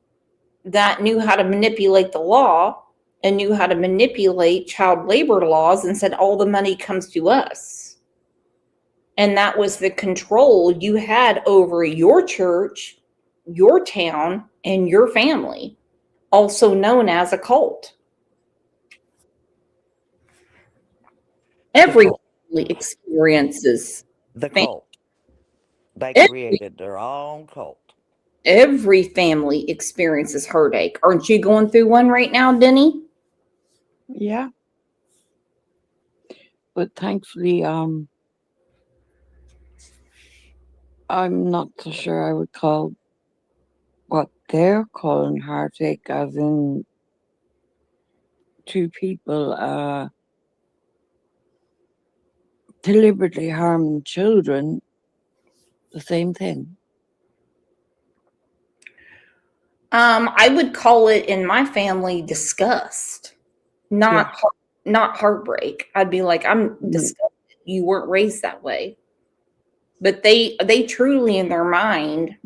that knew how to manipulate the law and knew how to manipulate child labor laws and said all the money comes to us. And that was the control you had over your church, your town, and your family, also known as a cult. Every family experiences the cult. They created their own cult. Every family experiences heartache. Aren't you going through one right now, Denny? Yeah. But thankfully, I'm not so sure I would call what they're calling heartache, as in two people deliberately harming children, the same thing. I would call it in my family disgust, not not heartbreak. I'd be like, I'm disgusted. You weren't raised that way. But they truly in their mind,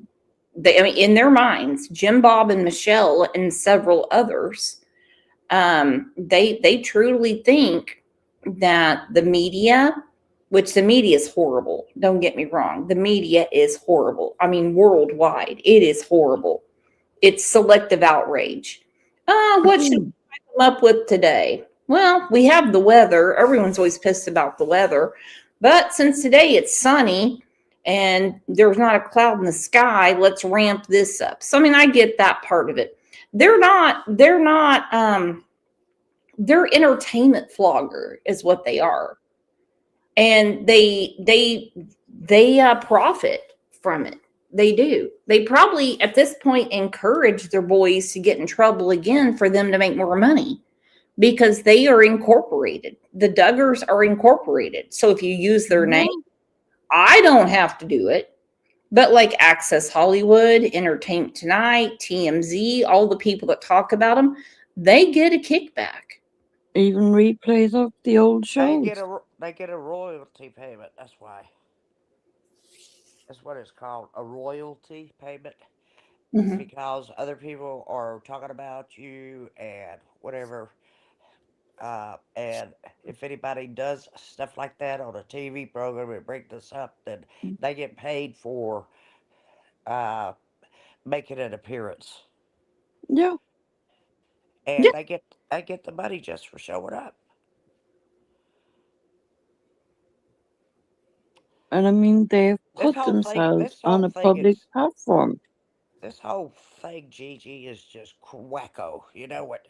I mean, in their minds, Jim Bob and Michelle and several others, they truly think that the media, which the media is horrible. Don't get me wrong. The media is horrible. I mean, worldwide, it is horrible. It's selective outrage. What should we come up with today? Well, we have the weather. Everyone's always pissed about the weather. But since today it's sunny and there's not a cloud in the sky, let's ramp this up. So, I mean, I get that part of it. They're entertainment flogger is what they are. And they profit from it. They do. They probably at this point encourage their boys to get in trouble again for them to make more money because they are incorporated. The Duggars are incorporated. So if you use their name, I don't have to do it. But like Access Hollywood, Entertainment Tonight, TMZ, all the people that talk about them, they get a kickback. Even replays of the old shows. They get a royalty payment. That's why. That's what it's called, a royalty payment. Mhm. Because other people are talking about you and whatever. And if anybody does stuff like that on a TV program and bring this up, then they get paid for making an appearance. Yeah. And they get the money just for showing up. And I mean, they've This put whole thing- themselves this whole on a thing public is- platform. This whole thing, Gigi, is just wacko. You know what?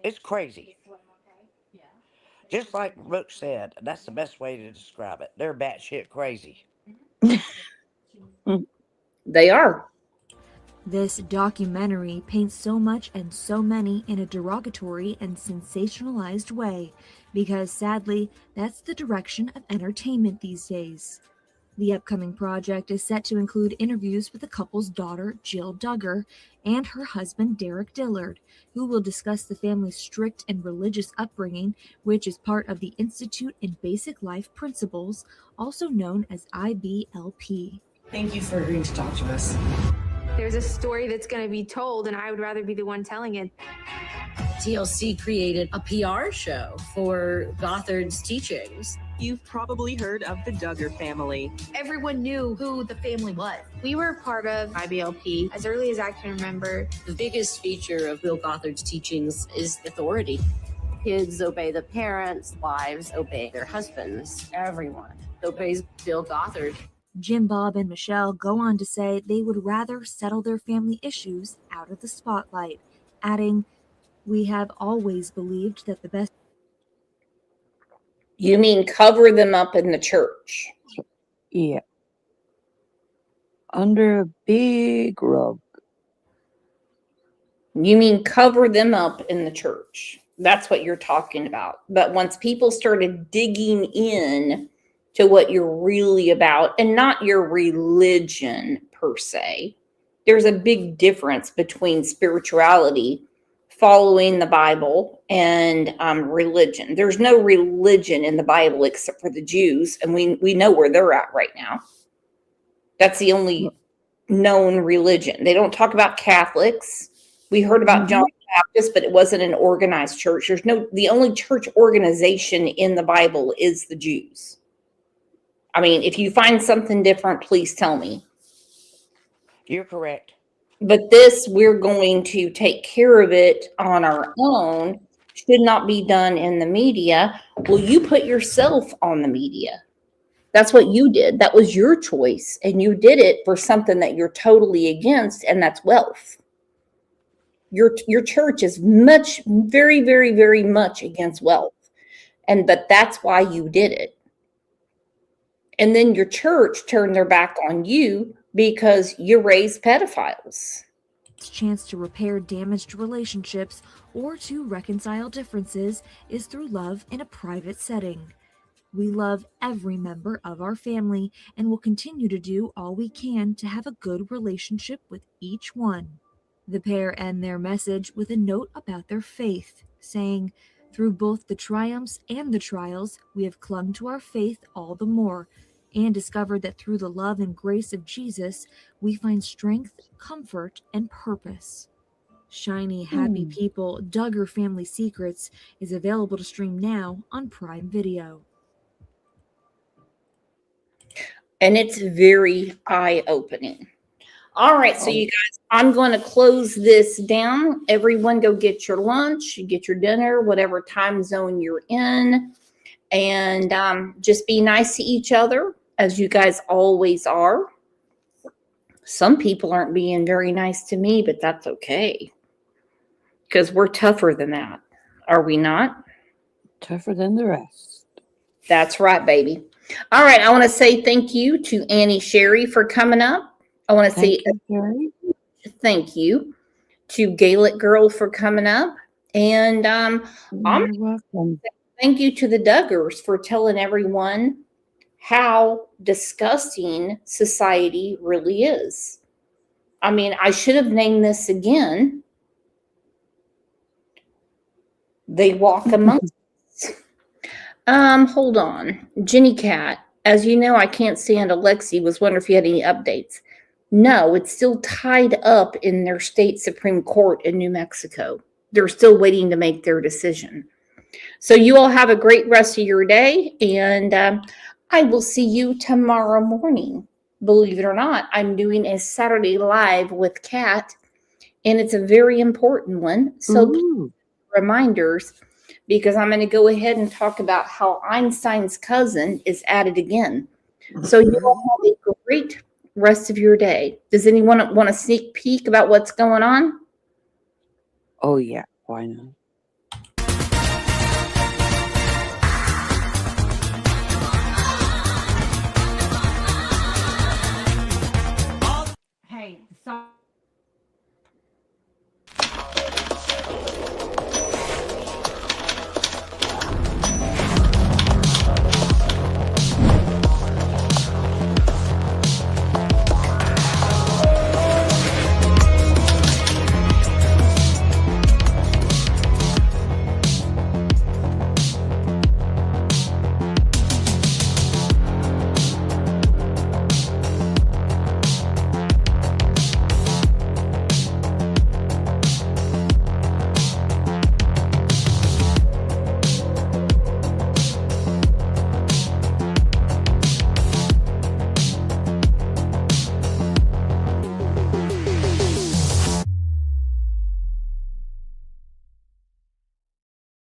It's crazy. Just like Brooke said, and that's the best way to describe it. They're batshit crazy. They are. This documentary paints so much and so many in a derogatory and sensationalized way, because sadly, that's the direction of entertainment these days. The upcoming project is set to include interviews with the couple's daughter, Jill Duggar, and her husband, Derek Dillard, who will discuss the family's strict and religious upbringing, which is part of the Institute in Basic Life Principles, also known as IBLP. Thank you for agreeing to talk to us. There's a story that's going to be told, and I would rather be the one telling it. TLC created a PR show for Gothard's teachings. You've probably heard of the Duggar family. Everyone knew who the family was. We were part of IBLP as early as I can remember. The biggest feature of Bill Gothard's teachings is authority. Kids obey the parents, wives obey their husbands. Everyone obeys Bill Gothard. Jim Bob and Michelle go on to say they would rather settle their family issues out of the spotlight, adding, "We have always believed that the best..." You mean cover them up in the church? Yeah. Under a big rug. You mean cover them up in the church? That's what you're talking about. But once people started digging in to what you're really about, and not your religion per se, there's a big difference between spirituality, following the Bible, and religion. There's no religion in the Bible except for the Jews, and we know where they're at right now. That's the only known religion. They don't talk about Catholics. We heard about John the Baptist, but it wasn't an organized church. The only church organization in the Bible is the Jews. I mean, if you find something different, please tell me. You're correct. But this, we're going to take care of it on our own, should not be done in the media. Well, you put yourself on the media. That's what you did. That was your choice. And you did it for something that you're totally against, and that's wealth. Your church is very, very, very much against wealth. But that's why you did it. And then your church turned their back on you because you raised pedophiles. Chance to repair damaged relationships or to reconcile differences is through love in a private setting. We love every member of our family and will continue to do all we can to have a good relationship with each one. The pair end their message with a note about their faith, saying, "Through both the triumphs and the trials, we have clung to our faith all the more, and discovered that through the love and grace of Jesus, we find strength, comfort, and purpose." Shiny, Happy People, Duggar Family Secrets is available to stream now on Prime Video. And it's very eye-opening. All right, so you guys, I'm going to close this down. Everyone go get your lunch, get your dinner, whatever time zone you're in, and just be nice to each other, as you guys always are. Some people aren't being very nice to me, but that's okay, because we're tougher than that. Are we not? Tougher than the rest. That's right, baby. All right, I want to say thank you to Annie Sherry for coming up. I want to say thank you to Gaelic Girl for coming up. And You're welcome. Thank you to the Duggars for telling everyone how disgusting society really is. I mean, I should have named this again. They walk amongst us. Hold on. Jenny Cat, as you know, I can't stand Alexi. Was wondering if you had any updates. No, it's still tied up in their state Supreme Court in New Mexico. They're still waiting to make their decision. So you all have a great rest of your day, and I will see you tomorrow morning. Believe it or not, I'm doing a Saturday Live with Kat, and it's a very important one. So reminders, because I'm going to go ahead and talk about how Einstein's cousin is at it again. So you all have a great rest of your day. Does anyone want a sneak peek about what's going on? Oh, yeah. Why not?